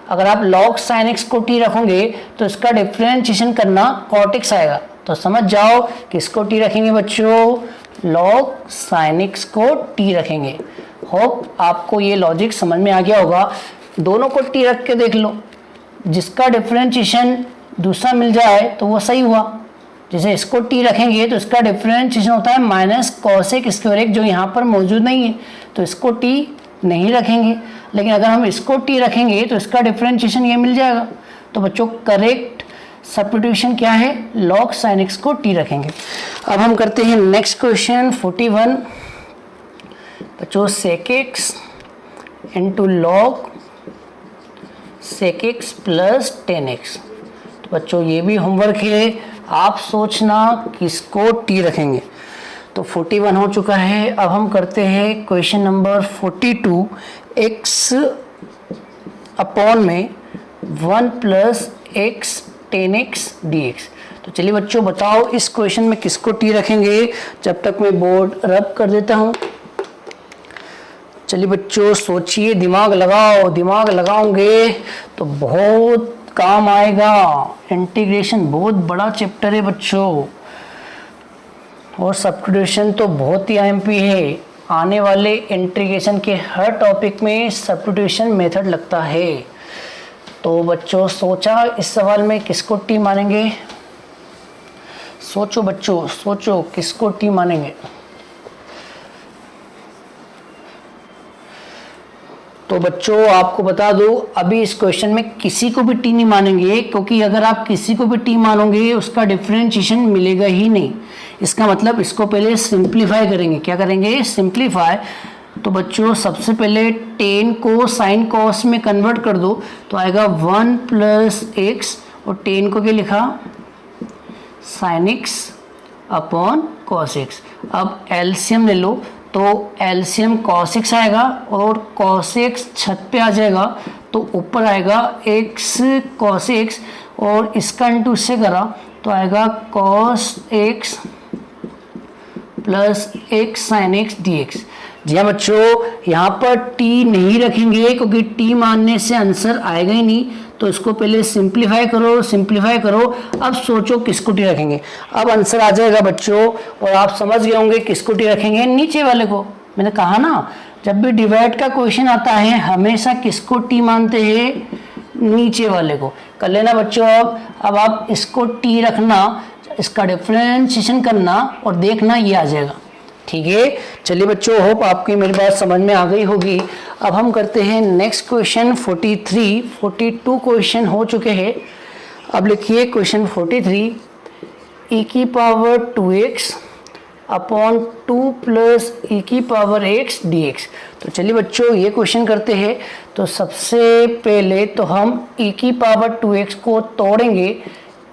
अगर आप log sin x को t रखोगे तो इसका डिफरेंशिएशन करना cot x आएगा। तो समझ जाओ किसको t रखेंगे बच्चों? log sin x को t रखेंगे। होप आपको ये लॉजिक समझ में आ गया होगा। दोनों को t रख के देख लो, जिसका डिफरेंशिएशन दूसरा मिल जाए तो वो सही हुआ। जैसे इसको t रखेंगे तो इसका डिफरेंशिएशन होता है माइनस cosec स्क्वायर x, जो यहाँ पर मौजूद नहीं है तो इसको t नहीं रखेंगे। लेकिन अगर हम इसको t रखेंगे तो इसका डिफरेंशिएशन ये मिल जाएगा। तो बच्चों करेक्ट सब्स्टिट्यूशन क्या है? log sin x को t रखेंगे। अब हम करते हैं नेक्स्ट क्वेश्चन 41। बच्चों sec x into log sec x plus 10x। तो बच्चों ये भी होमवर्क है, आप सोचना किसको t रखेंगे। तो 41 हो चुका है। अब हम करते हैं क्वेश्चन नंबर 42, x अपॉन में 1 प्लस x 10x dx। तो चलिए बच्चों बताओ इस क्वेश्चन में किसको t रखेंगे। जब तक मैं बोर्ड रब कर देता हूँ। चलिए बच्चों सोचिए, दिमाग लगाओ। दिमाग लगाओगे तो बहुत काम आएगा। इंटीग्रेशन बहुत बड़ा चैप्टर है बच्चों, और सब्स्टिट्यूशन तो बहुत ही आईएमपी है। आने वाले इंटीग्रेशन के हर टॉपिक में सब्स्टिट्यूशन मेथड लगता है। तो बच्चों सोचा इस सवाल में किसको टी मानेंगे? सोचो बच्चों, सोचो किसको टी मानेंगे? तो बच्चों आपको बता दूं, अभी इस क्वेश्चन में किसी को भी टी नहीं मानेंगे, क्योंकि अगर आप किसी को भी टी मानोगे उसका डिफरेंशिएशन मिलेगा ही नहीं। इसका मतलब इसको पहले सिंप्लीफाई करेंगे। क्या करेंगे? सिंप्लीफाई। तो बच्चों सबसे पहले टेन को साइन कॉस में कन्वर्ट कर दो, तो आएगा 1 प्लस एक्स, और टेन को क्या लिखा? Sine x upon cos x. अब एलसीएम ले लो, तो एलसीएम कॉस एक्स आएगा और कॉस एक्स छत पे आ जाएगा, तो ऊपर आएगा एक्स कॉस एक्स, और इसका इंटू इससे करा तो आएगा cos x plus x sine x d x. जी हाँ बच्चों, यहाँ पर टी नहीं रखेंगे क्योंकि टी मानने से आंसर आएगा ही नहीं, तो इसको पहले सिंप्लीफाई करो, सिंप्लीफाई करो। अब सोचो किसको टी रखेंगे। अब आंसर आ जाएगा बच्चों, और आप समझ गए होंगे किसको टी रखेंगे? नीचे वाले को। मैंने कहा ना, जब भी डिवाइड का क्वेश्चन आता है हमेशा किसको टी मानते हैं? नीचे वाले को। कर लेना बच्चों। अब आप इसको टी रखना, इसका डिफरेंशिएशन करना और देखना ये आ जाएगा। ठीक है, चलिए बच्चों, होप आपकी मेरी बात समझ में आ गई होगी। अब हम करते हैं नेक्स्ट क्वेश्चन 43। 42 क्वेश्चन हो चुके हैं। अब लिखिए क्वेश्चन 43, e की power 2x upon 2 plus e की पावर x dx। तो चलिए बच्चों ये क्वेश्चन करते हैं। तो सबसे पहले तो हम e की पावर 2x को तोड़ेंगे,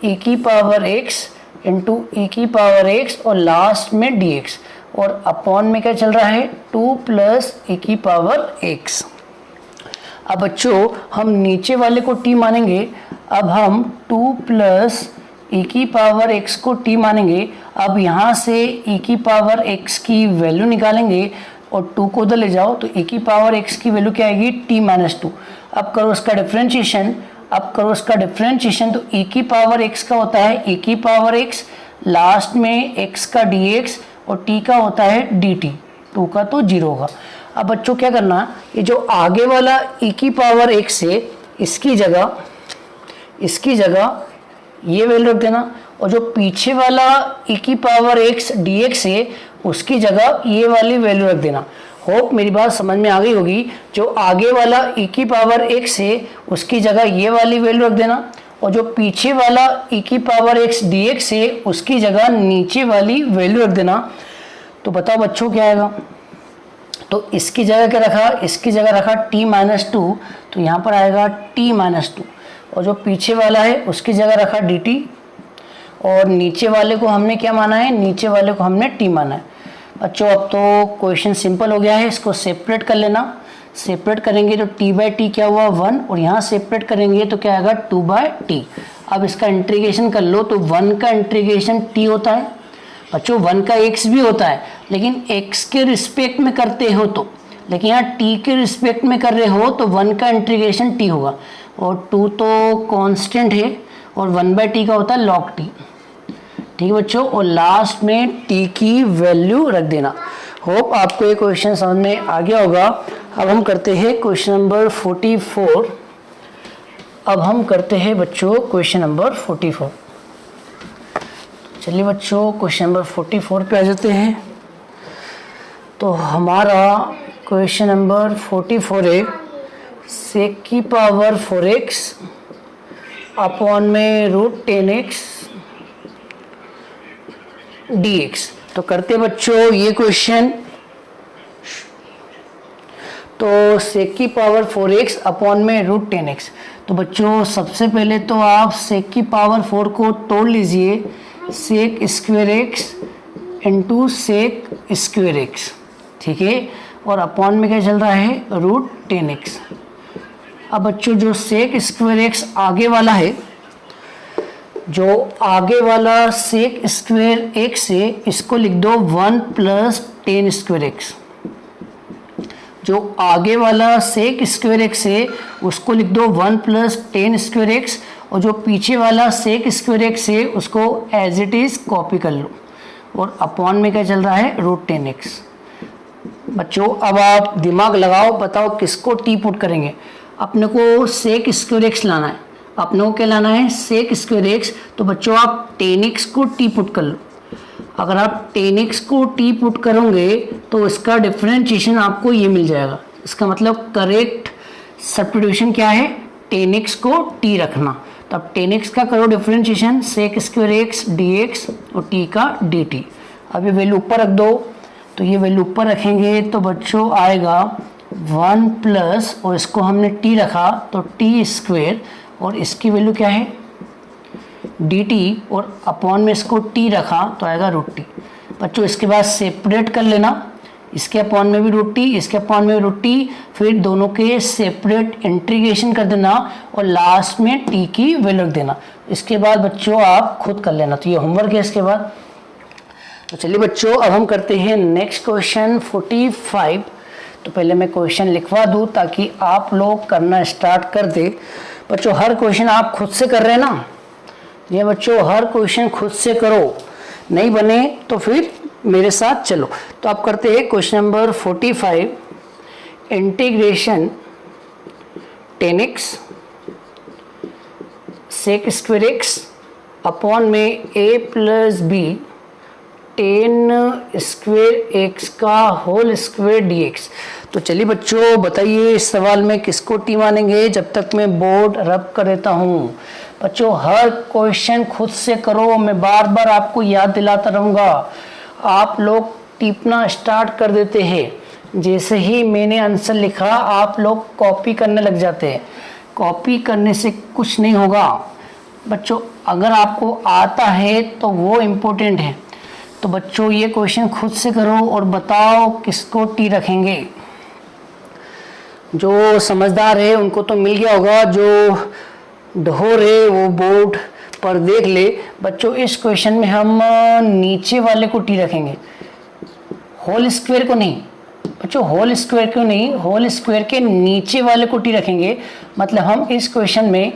e की पावर x इंटू e की पावर x और लास्ट में dx, और अपॉन में क्या चल रहा है? 2 प्लस e की पावर x। अब बच्चों हम नीचे वाले को t मानेंगे। अब हम 2 प्लस e की पावर x को t मानेंगे। अब यहाँ से e की पावर x की वैल्यू निकालेंगे और 2 को उधर ले जाओ, तो e की पावर x की वैल्यू क्या आएगी? t minus 2। अब करो इसका डिफरेंशिएशन। अब करो इसका डिफरेंशिएशन, तो e की पावर x का होता है e की पावर x, लास्ट में x का dx, और t का होता है dt। 2 का तो 0 होगा। अब बच्चों क्या करना, ये जो आगे वाला e की पावर x है इसकी जगह ये वैल्यू रख देना, और जो पीछे वाला e की पावर x dx है उसकी जगह ये वाली वैल्यू रख देना। होप मेरी बात समझ में आ गई होगी। जो आगे वाला e की पावर x है उसकी जगह ये वाली वैल्यू रख देना, और जो पीछे वाला e की पावर x dx है उसकी जगह नीचे वाली वैल्यू रख देना। तो बताओ बच्चों क्या आएगा? तो इसकी जगह क्या रखा? इसकी जगह रखा t माइनस 2, तो यहाँ पर आएगा t माइनस 2, और जो पीछे वाला है उसकी जगह रखा dt, और नीचे वाले को हमने क्या माना है? नीचे वाले को हमने t माना है। बच्चों अब तो क्वेश्चन सिंपल हो गया है, इसको सेपरेट कर लेना। सेपरेट करेंगे तो t बाई टी क्या हुआ? 1, और यहाँ सेपरेट करेंगे तो क्या आएगा? 2 बाई टी। अब इसका इंटीग्रेशन कर लो, तो 1 का इंटीग्रेशन t होता है बच्चों, 1 का x भी होता है, लेकिन x के रिस्पेक्ट में करते हो तो, लेकिन यहाँ t के रिस्पेक्ट में कर रहे हो तो 1 का इंटीग्रेशन t होगा, और 2 तो कांस्टेंट है, और 1 बाई टी का होता है log t। ठीक है बच्चों, और लास्ट में t की वैल्यू रख देना। होप आपको ये क्वेश्चन समझ में आ गया होगा। अब हम करते हैं क्वेश्चन नंबर 44। अब हम करते हैं बच्चों क्वेश्चन नंबर 44। चलिए बच्चों क्वेश्चन नंबर 44 पे आ जाते हैं। तो हमारा क्वेश्चन नंबर 44 है, सेक की पावर 4x अपॉन में रूट 10x dx। तो करते बच्चों ये क्वेश्चन। तो सेक की पावर 4x अपॉन में रूट 10x। तो बच्चों सबसे पहले तो आप सेक की पावर 4 को तोड़ लीजिए, sec square x into sec square x। ठीक है, और अपॉन में क्या चल रहा है? Root 10x। अब बच्चों जो सेक स्क्वेयर x आगे वाला है, जो आगे वाला सेक स्क्वेयर x है, इसको लिख दो 1 प्लस 10 स्क्वेयर x। जो आगे वाला सेक स्क्वेयर x है उसको लिख दो 1 प्लस 10 स्क्वेयर x, और जो पीछे वाला सेक स्क्वेयर x है उसको एज इट इज कॉपी कर लो, और अपॉन में क्या चल रहा है? Root 10x। बच्चों अब आप दिमाग लगाओ, बताओ किसको टी पुट करेंगे? अपने को सेक स्क्वायर एक्स लाना है, अपने को क्या लाना है, सेक स्क्वायर एक्स। तो बच्चों आप टेन एक्स को टी पुट कर लो। अगर आप टेन एक्स को टी पुट करोगे तो इसका डिफरेंशिएशन आपको ये मिल जाएगा। इसका मतलब करेक्ट सब्स्टिट्यूशन क्या है, टेन एक्स को टी रखना। तो अब टेन एक्स का करो differentiation, sec square x d x और टी का डी टी। अब ये वैल्यू ऊपर रख दो, तो ये वैल्यू ऊपर रखेंगे तो बच्चों आएगा 1 प्लस, और इसको हमने टी रखा तो टी स्क्वायर, और इसकी वैल्यू क्या है डी टी, और अपॉन में इसको टी रखा तो आएगा रूट टी। बच्चों इसके बाद सेपरेट कर लेना, इसके अपॉन में भी रूट टी, इसके अपॉन में भी रूट टी, फिर दोनों के सेपरेट इंटीग्रेशन कर देना और लास्ट में टी की वैल्यू रख देना। इसके बाद बच्चों आप खुद कर लेना। तो ये होमवर्क है इसके बाद। तो चलिए बच्चों अब हम करते हैं नेक्स्ट क्वेश्चन 45। तो पहले मैं क्वेश्चन लिखवा दूँ ताकि आप लोग करना स्टार्ट कर दे। बच्चों हर क्वेश्चन आप खुद से कर रहे हैं ना, ये बच्चों हर क्वेश्चन खुद से करो, नहीं बने तो फिर मेरे साथ चलो। तो आप करते हैं question number 45, integration tan x sec square x upon में A plus B tan square x का होल स्क्वायर डी एक्स। तो चलिए बच्चों बताइए इस सवाल में किसको टी मानेंगे जब तक मैं बोर्ड रब कर देता हूँ। बच्चों हर क्वेश्चन खुद से करो, मैं बार बार आपको याद दिलाता रहूँगा। आप लोग टिपना स्टार्ट कर देते हैं, जैसे ही मैंने आंसर लिखा आप लोग कॉपी करने लग जाते हैं। कॉपी करने से कुछ नहीं होगा बच्चों, अगर आपको आता है तो वो इम्पोर्टेंट है। तो बच्चों ये क्वेश्चन खुद से करो और बताओ किसको टी रखेंगे। जो समझदार है उनको तो मिल गया होगा, जो ढोर है वो बोर्ड पर देख ले। बच्चों इस क्वेश्चन में हम नीचे वाले को टी रखेंगे, होल स्क्वायर को नहीं। बच्चों होल स्क्वायर को नहीं, होल स्क्वायर के नीचे वाले को टी रखेंगे। मतलब हम इस क्वेश्चन में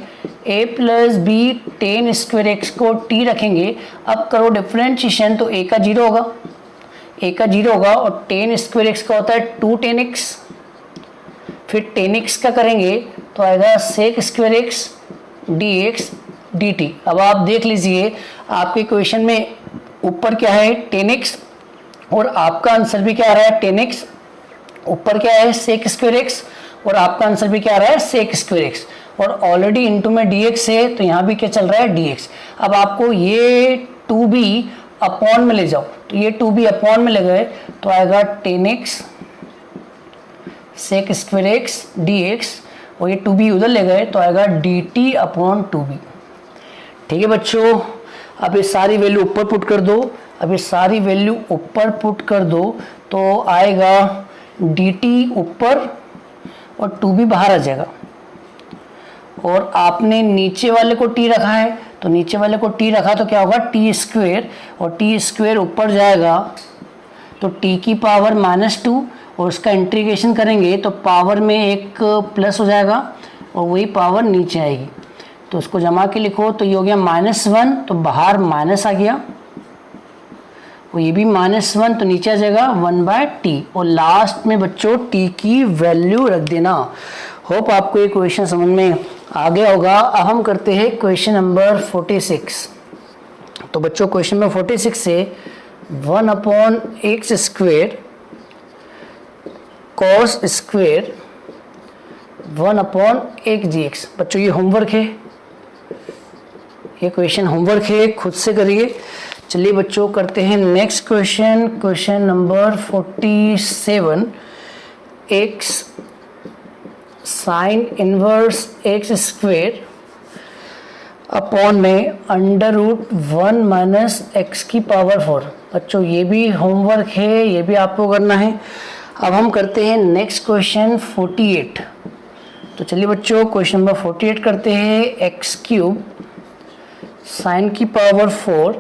a plus B tan square x को टी रखेंगे। अब करो डिफरेंशिएशन तो a का 0 होगा, a का 0 होगा, और टेन स्क्वायर एक्स का होता है 2 टेन एक्स। फिर टेन एक्स का करेंगे तो आएगा sec square x d x d t. अब आप देख लीजिए आपके क्वेश्चन में ऊपर क्या है 10x, और आपका आंसर भी क्या आ रहा है 10x। ऊपर क्या है सेक स्क्वायर एक्स, और आपका आंसर भी क्या आ रहा है सेक स्क्वायर एक्स, और ऑलरेडी इनटू में dx है तो यहाँ भी क्या चल रहा है dx। अब आपको ये 2b अपॉन में ले जाओ, तो ये 2b अपॉन में ले गए तो आएगा 10x सेक स्क्वायर एक्स dx, और ये 2b उधर ले गए तो आएगा dt अपॉन 2b। ठीक है बच्चों, अब ये सारी वैल्यू ऊपर पुट कर दो। अब ये सारी वैल्यू ऊपर पुट कर दो तो आएगा dt ऊपर और 2b बाहर आ जाएगा। और आपने नीचे वाले को t रखा है, तो नीचे वाले को t रखा तो क्या होगा टी स्क्वेयर, और टी स्क्वेयर ऊपर जाएगा तो t की पावर -2, और उसका इंटीग्रेशन करेंगे तो पावर में एक प्लस हो जाएगा और वही पावर नीचे आएगी। तो उसको जमा के लिखो तो ये हो गया -1, तो बाहर माइनस आ गया, और ये भी -1 तो नीचे आ जाएगा 1/t, और लास्ट में बच्चों t की वैल्यू रख देना। होप आपको ये क्वेश्चन समझ में आ गया होगा। अब हम करते हैं क्वेश्चन नंबर 46। तो बच्चों क्वेश्चन नंबर 46 से 1/x square cos square 1/x dx। बच्चों ये होमवर्क है, ये क्वेश्चन होमवर्क है, खुद से करिए। चलिए बच्चों करते हैं next question, question number 47, x sine inverse x square upon में √1 माइनस x की पावर 4। बच्चों ये भी होमवर्क है, ये भी आपको करना है। अब हम करते हैं नेक्स्ट क्वेश्चन 48। तो चलिए बच्चों क्वेश्चन नंबर 48 करते हैं। x³ साइन की पावर 4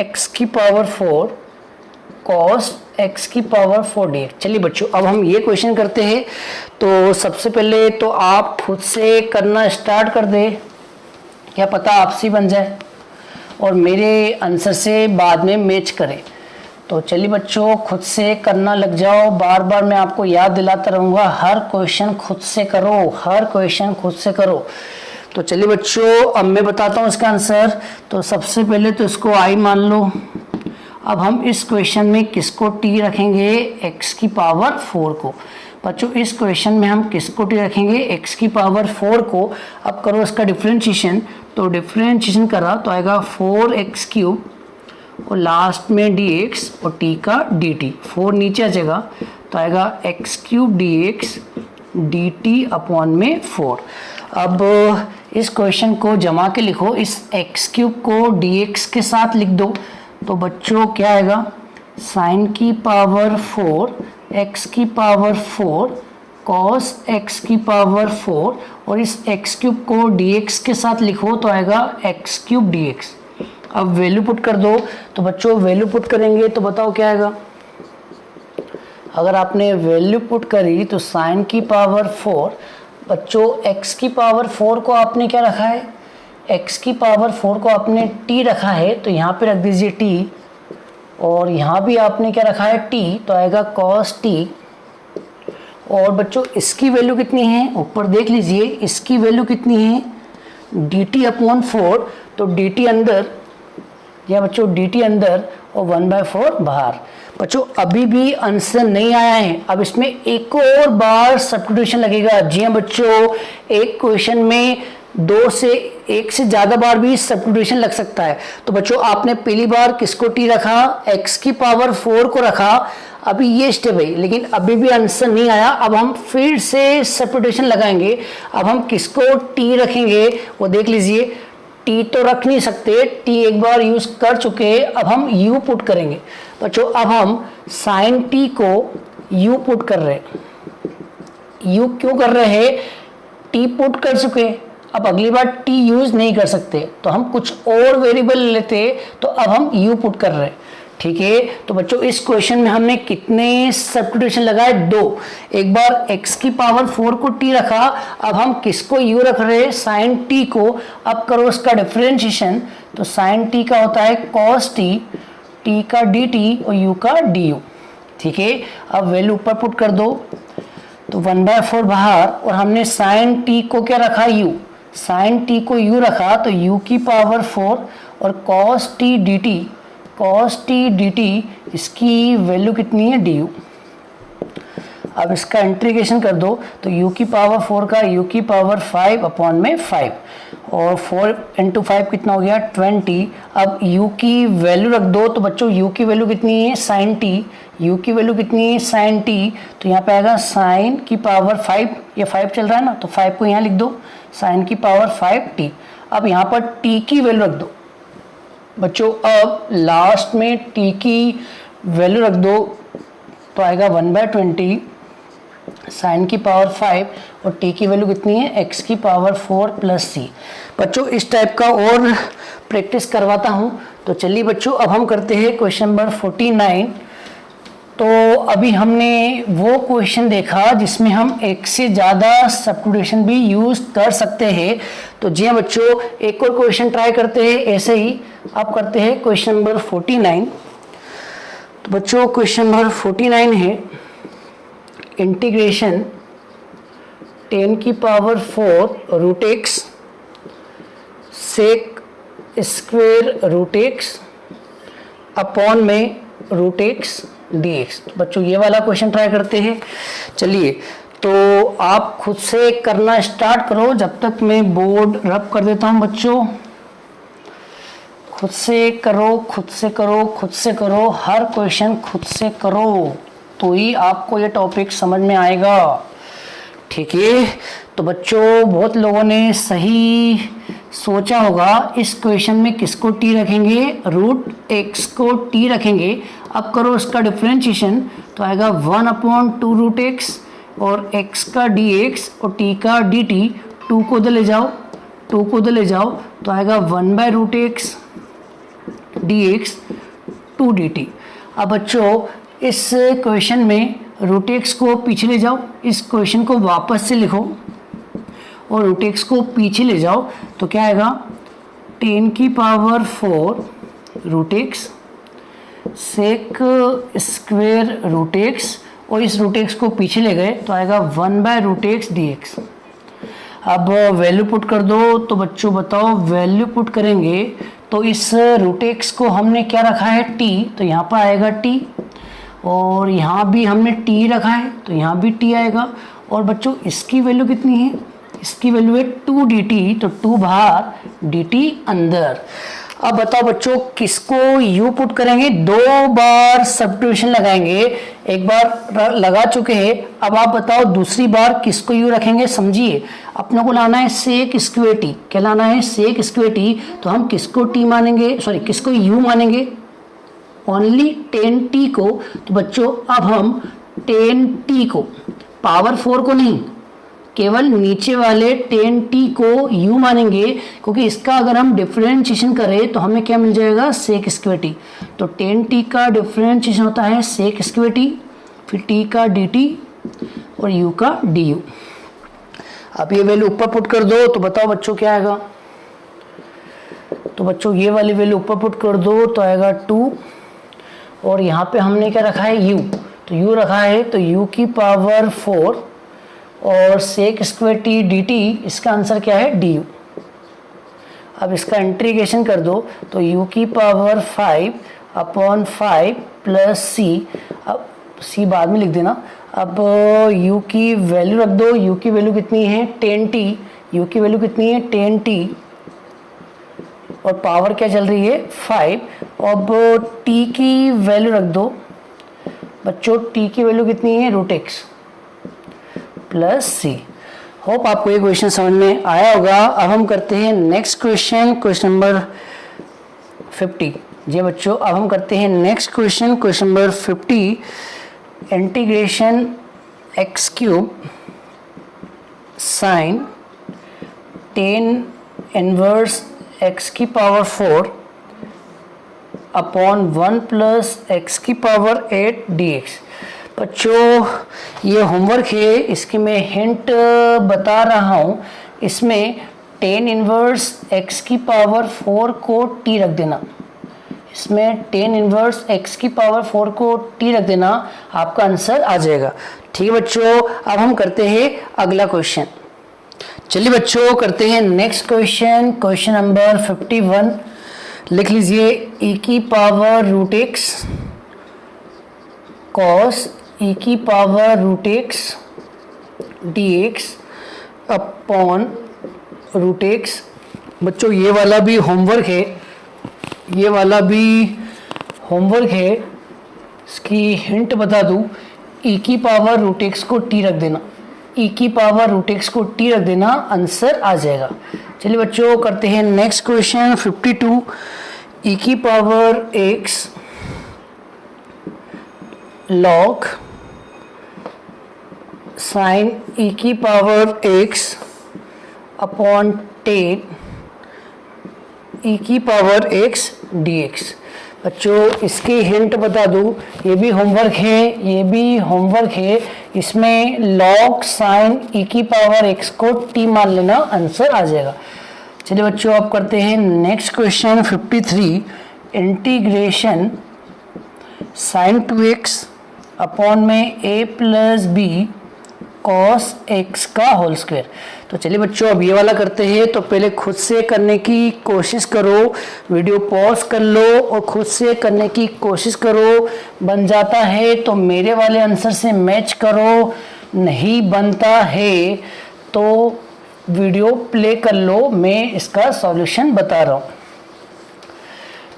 x की पावर 4 कॉस x की पावर 4 dx। चलिए बच्चों अब हम ये क्वेश्चन करते हैं। तो सबसे पहले तो आप खुद से करना स्टार्ट कर दे, क्या पता आपसे बन जाए और मेरे आंसर से बाद में मैच करे। तो चलिए बच्चों खुद से करना लग जाओ, बार बार मैं आपको याद दिलाता रहूँगा, हर क्वेश्चन खुद से करो, हर क्वेश्चन खुद से करो। तो चलिए बच्चों अब मैं बताता हूँ इसका आंसर। तो सबसे पहले तो इसको आई मान लो। अब हम इस क्वेश्चन में किसको टी रखेंगे, x की पावर 4 को। बच्चों इस क्वेश्चन में हम किसको टी रखेंगे, x की पावर 4 को। अब करो इसका डिफरेंशिएशन, तो डिफरेंशिएशन करा तो आएगा 4x³ और लास्ट में dx और t का dt, 4 नीचे आ जाएगा तो आएगा x³ dx dt अपॉन में 4। अब इस क्वेश्चन को जमा के लिखो, इस x³ को dx के साथ लिख दो तो बच्चों क्या आएगा, साइन की पावर 4 x की पावर 4 cos x की पावर 4 और इस x³ को dx के साथ लिखो तो आएगा x³ dx। अब वैल्यू पुट कर दो, तो बच्चों वैल्यू पुट करेंगे तो बताओ क्या आएगा। अगर आपने वैल्यू पुट करी तो साइन की पावर 4, बच्चों x की पावर 4 को आपने क्या रखा है, x की पावर 4 को आपने t रखा है तो यहाँ पे रख दीजिए t, और यहाँ भी आपने क्या रखा है t, तो आएगा cos t। और बच्चों इसकी वैल्यू कितनी है, ऊपर देख लीजिए इसकी वैल्यू कितनी है, dt अपॉन 4, तो dt अंदर या बच्चों dt अंदर और 1/4 बाहर। बच्चों अभी भी आंसर नहीं आया है, अब इसमें एक और बार सब्स्टिट्यूशन लगेगा। जी हाँ बच्चों, एक क्वेश्चन में 2 से 1 से ज़्यादा बार भी सब्स्टिट्यूशन लग सकता है। तो बच्चों आपने पहली बार किसको टी रखा, x की पावर 4 को रखा, अभी ये स्टेप है, लेकिन अभी भी आंसर नहीं आया। अब हम फिर से सब्स्टिट्यूशन लगाएंगे। अब हम किसको टी रखेंगे वो देख लीजिए, टी तो रख नहीं सकते, टी एक बार यूज कर चुके, अब हम u पुट करेंगे। बच्चों अब हम साइन टी को u पुट कर रहे हैं। u क्यों कर रहे हैं, टी पुट कर चुके, अब अगली बार टी यूज नहीं कर सकते तो हम कुछ और वेरिएबल लेते, तो अब हम u पुट कर रहे हैं। ठीक है, तो बच्चों इस क्वेश्चन में हमने कितने सब्स्टिट्यूशन लगाए, 2। एक बार x की पावर 4 को t रखा, अब हम किसको u रख रहे हैं, साइन t को। अब करो इसका डिफरेंशिएशन, तो साइन t का होता है cos t, t का dt और u का du। ठीक है, अब वैल्यू ऊपर पुट कर दो तो 1/4 बाहर, और हमने साइन t को क्या रखा, u, साइन t को u रखा तो u की पावर 4 और cos t dt, इसकी वैल्यू कितनी है, du। अब इसका इंटीग्रेशन कर दो तो u की पावर 4 का u की पावर 5 अपॉन में 5, और 4 × 5 कितना हो गया, 20। अब u की वैल्यू रख दो, तो बच्चों u की वैल्यू कितनी है, साइन t, u की वैल्यू कितनी है, साइन t, तो यहाँ पे आएगा साइन की पावर 5, ये 5 चल रहा है ना, तो 5 को यहाँ लिख दो, साइन की पावर 5t। अब यहाँ पर t की वैल्यू रख दो बच्चों, अब लास्ट में t की वैल्यू रख दो तो आएगा 1/20 साइन की पावर 5, और t की वैल्यू कितनी है, x की पावर 4 प्लस c। बच्चों इस टाइप का और प्रैक्टिस करवाता हूँ। तो चलिए बच्चों अब हम करते हैं क्वेश्चन नंबर 49। तो अभी हमने वो क्वेश्चन देखा जिसमें हम एक से ज़्यादा सब्स्टिट्यूशन भी यूज कर सकते हैं। तो जी हाँ बच्चों, एक और क्वेश्चन ट्राई करते हैं ऐसे ही। अब करते हैं क्वेश्चन नंबर 49। तो बच्चों क्वेश्चन नंबर 49 है, इंटीग्रेशन 10 की power 4 root x sec square root x upon में रूट एक्स dx। तो बच्चों ये वाला क्वेश्चन ट्राई करते हैं। चलिए तो आप खुद से करना स्टार्ट करो, जब तक मैं बोर्ड रब कर देता हूँ। बच्चों खुद से करो, खुद से करो, खुद से करो, हर क्वेश्चन खुद से करो, तो ही आपको ये टॉपिक समझ में आएगा। ठीक है, तो बच्चों बहुत लोगों ने सही सोचा होगा, इस क्वेश्चन में किसको t रखेंगे, रूट x को t रखेंगे। अब करो इसका डिफरेंशिएशन, तो आएगा 1/2 रूट x और x का dx और t का dt, 2 को उधर ले जाओ, 2 को उधर ले जाओ तो आएगा 1/√x dx 2 dt। अब बच्चों इस क्वेश्चन में रूट एक्स को पीछे ले जाओ, इस क्वेश्चन को वापस से लिखो और रूट एक्स को पीछे ले जाओ तो क्या आएगा, 10 की power 4 root x sec square root x और इस रूट एक्स को पीछे ले गए तो आएगा 1/√x dx। अब वैल्यू पुट कर दो। तो बच्चों बताओ, वैल्यू पुट करेंगे तो इस रूट एक्स को हमने क्या रखा है, t, तो यहाँ पर आएगा t, और यहाँ भी हमने t रखा है तो यहाँ भी t आएगा। और बच्चों इसकी वैल्यू कितनी है, इसकी वैल्यू है 2 dt, तो 2 बाहर dt अंदर। अब बताओ बच्चों किसको u पुट करेंगे, 2 बार सब्स्टिट्यूशन लगाएंगे, एक बार लगा चुके हैं, अब आप बताओ दूसरी बार किसको u रखेंगे। समझिए, अपने को लाना है सेक स्क्वेयर टी, क्या लाना है, सेक स्क्वेयर टी, तो हम किसको t मानेंगे, सॉरी किसको u मानेंगे, ओनली 10t को। तो बच्चों अब हम 10t को, पावर 4 को नहीं, केवल नीचे वाले 10t को u मानेंगे, क्योंकि इसका अगर हम डिफरेंशिएशन करें तो हमें क्या मिल जाएगा, सेक स्क्वेयर टी। तो 10t का डिफरेंशिएशन होता है सेक स्क्वेयर टी, फिर t का dt और u का du। अब ये वैल्यू ऊपर पुट कर दो तो बताओ बच्चों क्या आएगा। तो बच्चों ये वाली वैल्यू ऊपर पुट कर दो तो आएगा 2, और यहाँ पे हमने क्या रखा है, u, तो u रखा है तो u की पावर 4 और सेक स्क्वेयर टी dt, इसका आंसर क्या है, du। अब इसका इंटीग्रेशन कर दो तो u की पावर 5/5 प्लस c, अब c बाद में लिख देना। अब u की वैल्यू रख दो, u की वैल्यू कितनी है 10t, u की वैल्यू कितनी है 10t, और पावर क्या चल रही है 5। अब t की वैल्यू रख दो बच्चों, t की वैल्यू कितनी है √x प्लस सी। होप आपको ये क्वेश्चन समझ में आया होगा। अब हम करते हैं नेक्स्ट क्वेश्चन, क्वेश्चन नंबर 50। जी बच्चों, अब हम करते हैं next question, question number 50। Integration x³ sine 10 inverse x की पावर 4 अपॉन 1 प्लस x की पावर 8 dx। बच्चों ये होमवर्क है, इसके मैं हिंट बता रहा हूँ। इसमें 10 इनवर्स x की पावर 4 को t रख देना, इसमें 10 इनवर्स x की पावर 4 को t रख देना, आपका आंसर आ जाएगा। ठीक है बच्चों, अब हम करते हैं अगला क्वेश्चन। चलिए बच्चों करते हैं नेक्स्ट क्वेश्चन, क्वेश्चन नंबर 51। लिख लीजिए, e की पावर √x cos e की power √x dx upon √x। बच्चों ये वाला भी होमवर्क है, ये वाला भी होमवर्क है। इसकी हिंट बता दूं, e की पावर √x को t रख देना, e की पावर √x को t रख देना, आंसर आ जाएगा। चलिए बच्चों करते हैं नेक्स्ट क्वेश्चन 52। e की power x log sine e की पावर x अपॉन 10 e की पावर x dx। बच्चों इसकी हिंट बता दूं, ये भी होमवर्क है, ये भी होमवर्क है। इसमें log साइन e की पावर x को t मान लेना, आंसर आ जाएगा। चलिए बच्चों आप करते हैं next question 53। Integration sine 2x upon में a plus b cos x का होल स्क्वायर। तो चलिए बच्चों अब ये वाला करते हैं। तो पहले खुद से करने की कोशिश करो, वीडियो पॉज कर लो और खुद से करने की कोशिश करो। बन जाता है तो मेरे वाले आंसर से मैच करो, नहीं बनता है तो वीडियो प्ले कर लो, मैं इसका सॉल्यूशन बता रहा हूँ।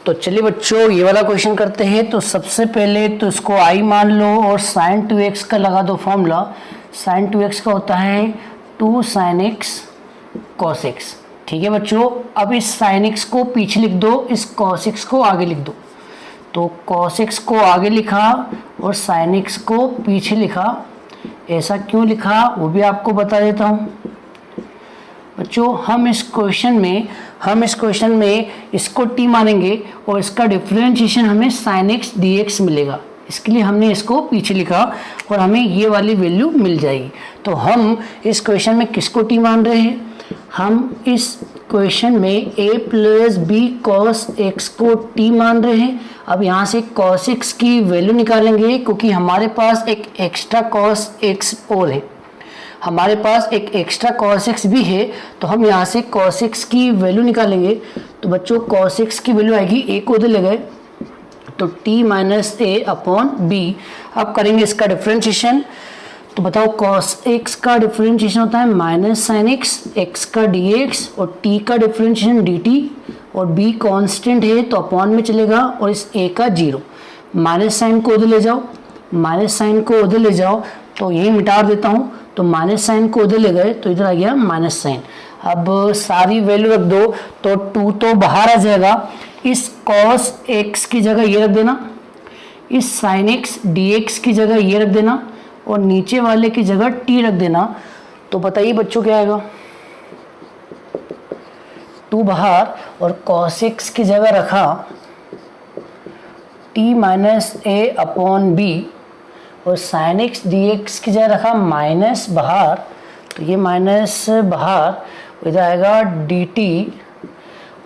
तो चलिए बच्चों ये वाला क्वेश्चन करते हैं। तो सबसे पहले तो इसको i मान लो और sin 2x का लगा दो फॉर्मूला। sin 2x का होता है 2 sin x cos x। ठीक है बच्चों, अब इस sin x को पीछे लिख दो, इस cos x को आगे लिख दो। तो cos x को आगे लिखा और sin x को पीछे लिखा। ऐसा क्यों लिखा वो भी आपको बता देता हूँ। बच्चों हम इस क्वेश्चन में इसको t मानेंगे और इसका डिफरेंशिएशन हमें sin x dx मिलेगा, इसके लिए हमने इसको पीछे लिखा और हमें ये वाली वैल्यू मिल जाएगी। तो हम इस क्वेश्चन में किसको t मान रहे हैं, हम इस क्वेश्चन में a plus b cos x को t मान रहे हैं। अब यहाँ से cos x की वैल्यू निकालेंगे क्योंकि हमारे पास एक एक्स्ट्रा cos x और है, हमारे पास एक एक्स्ट्रा cos x भी है, तो हम यहाँ से cos x की वैल्यू निकालेंगे। तो बच्चों cos x की वैल्यू आएगी, a को उधर ले गए तो t माइनस ए अपॉन बी। अब करेंगे इसका डिफ्रेंशिएशन, तो बताओ cos x का डिफ्रेंशिएशन होता है माइनस साइन x, x का dx और t का डिफ्रेंशिएशन dt, और b कांस्टेंट है तो अपॉन में चलेगा, और इस a का 0। माइनस साइन को उधर ले जाओ, माइनस साइन को उधर ले जाओ तो यही मिटा देता हूँ, तो माइनस साइन को उधर ले गए तो इधर आ गया माइनस साइन। अब सारी वैल्यू रख दो तो 2 तो बाहर आ जाएगा, इस cos x की जगह ये रख देना, इस sin x dx की जगह ये रख देना, और नीचे वाले की जगह t रख देना। तो बताइए बच्चों क्या आएगा, 2 बाहर और cos x की जगह रखा t माइनस ए अपॉन बी, और sin x dx की जगह रखा माइनस बाहर, तो ये माइनस बाहर इधर आएगा dt,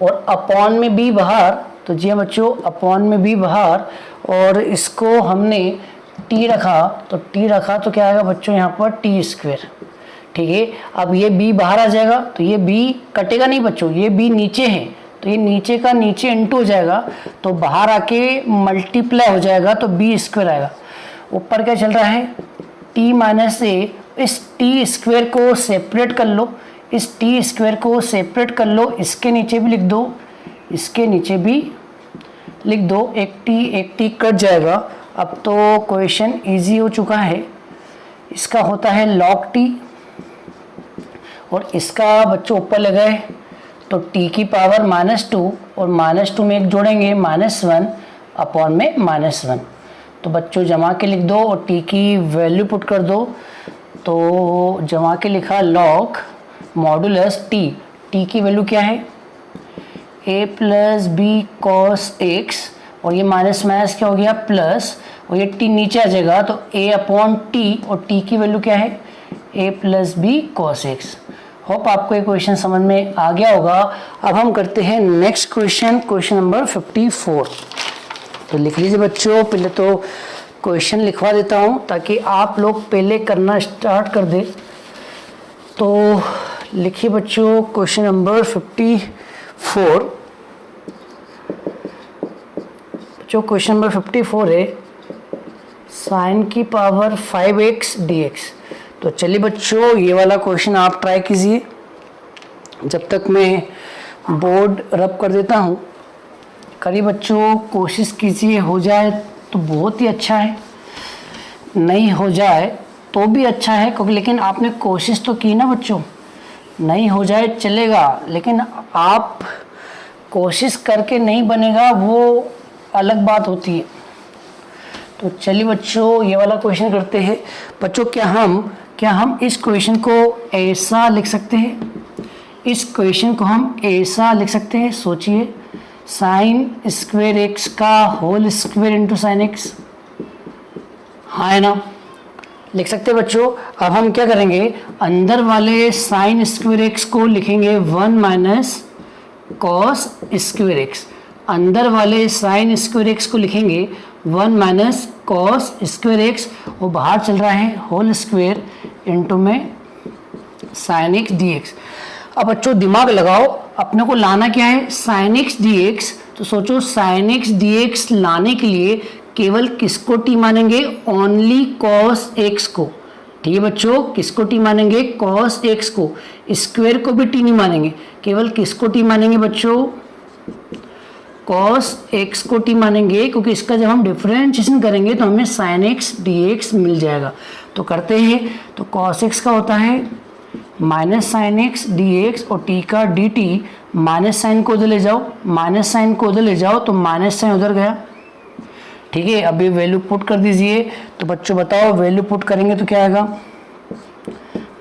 और अपॉन में b बाहर, तो जी बच्चों अपॉन में b बाहर, और इसको हमने t रखा, तो t रखा तो क्या आएगा बच्चों यहाँ पर t स्क्वायर। ठीक है, अब ये b बाहर आ जाएगा तो ये b कटेगा नहीं बच्चों, ये b नीचे है तो ये नीचे का नीचे इंटू हो जाएगा, तो बाहर आके मल्टीप्लाई हो जाएगा तो b स्क्वायर आएगा। ऊपर क्या चल रहा है t माइनस ए, इस t स्क्वायर को सेपरेट कर लो, इस t स्क्वायर को सेपरेट कर लो, इसके नीचे भी लिख दो, इसके नीचे भी लिख दो, एक t कट जाएगा। अब तो क्वेश्चन इजी हो चुका है, इसका होता है log t, और इसका बच्चों ऊपर लगाए तो t की पावर -2, और -2 में एक जोड़ेंगे -1 अपॉन में -1, तो बच्चों जमा के लिख दो और t की वैल्यू पुट कर दो। तो जमा के लिखा log मॉडुलस t की वैल्यू क्या है a plus b cos x, और ये माइनस माइनस क्या हो गया प्लस, और ये t नीचे आ जाएगा तो a अपॉन t, और t की वैल्यू क्या है a plus b cos x। Hope आपको ये क्वेश्चन समझ में आ गया होगा। अब हम करते हैं नेक्स्ट क्वेश्चन, क्वेश्चन नंबर 54। तो लिख लीजिए बच्चों, पहले तो क्वेश्चन लिखवा देता हूँ ताकि आप लोग पहले करना स्टार्ट कर दे। तो लिखिए बच्चों क्वेश्चन नंबर 54। बच्चों क्वेश्चन नंबर 54 है साइन की पावर 5x dx। तो चलिए बच्चों ये वाला क्वेश्चन आप ट्राई कीजिए, जब तक मैं बोर्ड रब कर देता हूँ। करिए बच्चों, कोशिश कीजिए, हो जाए तो बहुत ही अच्छा है, नहीं हो जाए तो भी अच्छा है, क्योंकि लेकिन आपने कोशिश तो की ना बच्चों। नहीं हो जाए चलेगा, लेकिन आप कोशिश करके नहीं बनेगा वो अलग बात होती है। तो चलिए बच्चों ये वाला क्वेश्चन करते हैं। बच्चों क्या हम इस क्वेश्चन को ऐसा लिख सकते हैं, इस क्वेश्चन को हम ऐसा लिख सकते हैं। सोचिए, साइन स्क्वायर एक्स का whole square into sine x, हाँ है ना, लिख सकते हैं बच्चों। अब हम क्या करेंगे, अंदर वाले साइन स्क्वायर एक्स को लिखेंगे 1 माइनस कॉस स्क्वायर एक्स, अंदर वाले साइन स्क्वायर एक्स को लिखेंगे 1 माइनस कॉस स्क्वायर एक्स, और बाहर चल रहा है होल स्क्वायर इंटू में साइन एक्स डी एक्स। अब बच्चों दिमाग लगाओ, अपने को लाना क्या है साइन एक्स डी एक्स। तो सोचो साइन एक्स डी एक्स लाने के लिए केवल किसको टी मानेंगे, ओनली कॉस एक्स को। ठीक है बच्चों, किसको टी मानेंगे, कॉस एक्स को, स्क्वायर को भी टी नहीं मानेंगे, केवल किसको टी मानेंगे बच्चों, कॉस एक्स को टी मानेंगे, क्योंकि इसका जब हम डिफरेंशिएशन करेंगे तो हमें साइन एक्स डी एक्स मिल जाएगा। तो करते हैं, तो कॉस एक्स का होता है minus sine x d x, और टी का डी टी, माइनस साइन को उधर ले जाओ, माइनस साइन को उधर ले जाओ तो माइनस साइन उधर गया। ठीक है, अभी वैल्यू पुट कर दीजिए। तो बच्चों बताओ वैल्यू पुट करेंगे तो क्या आएगा,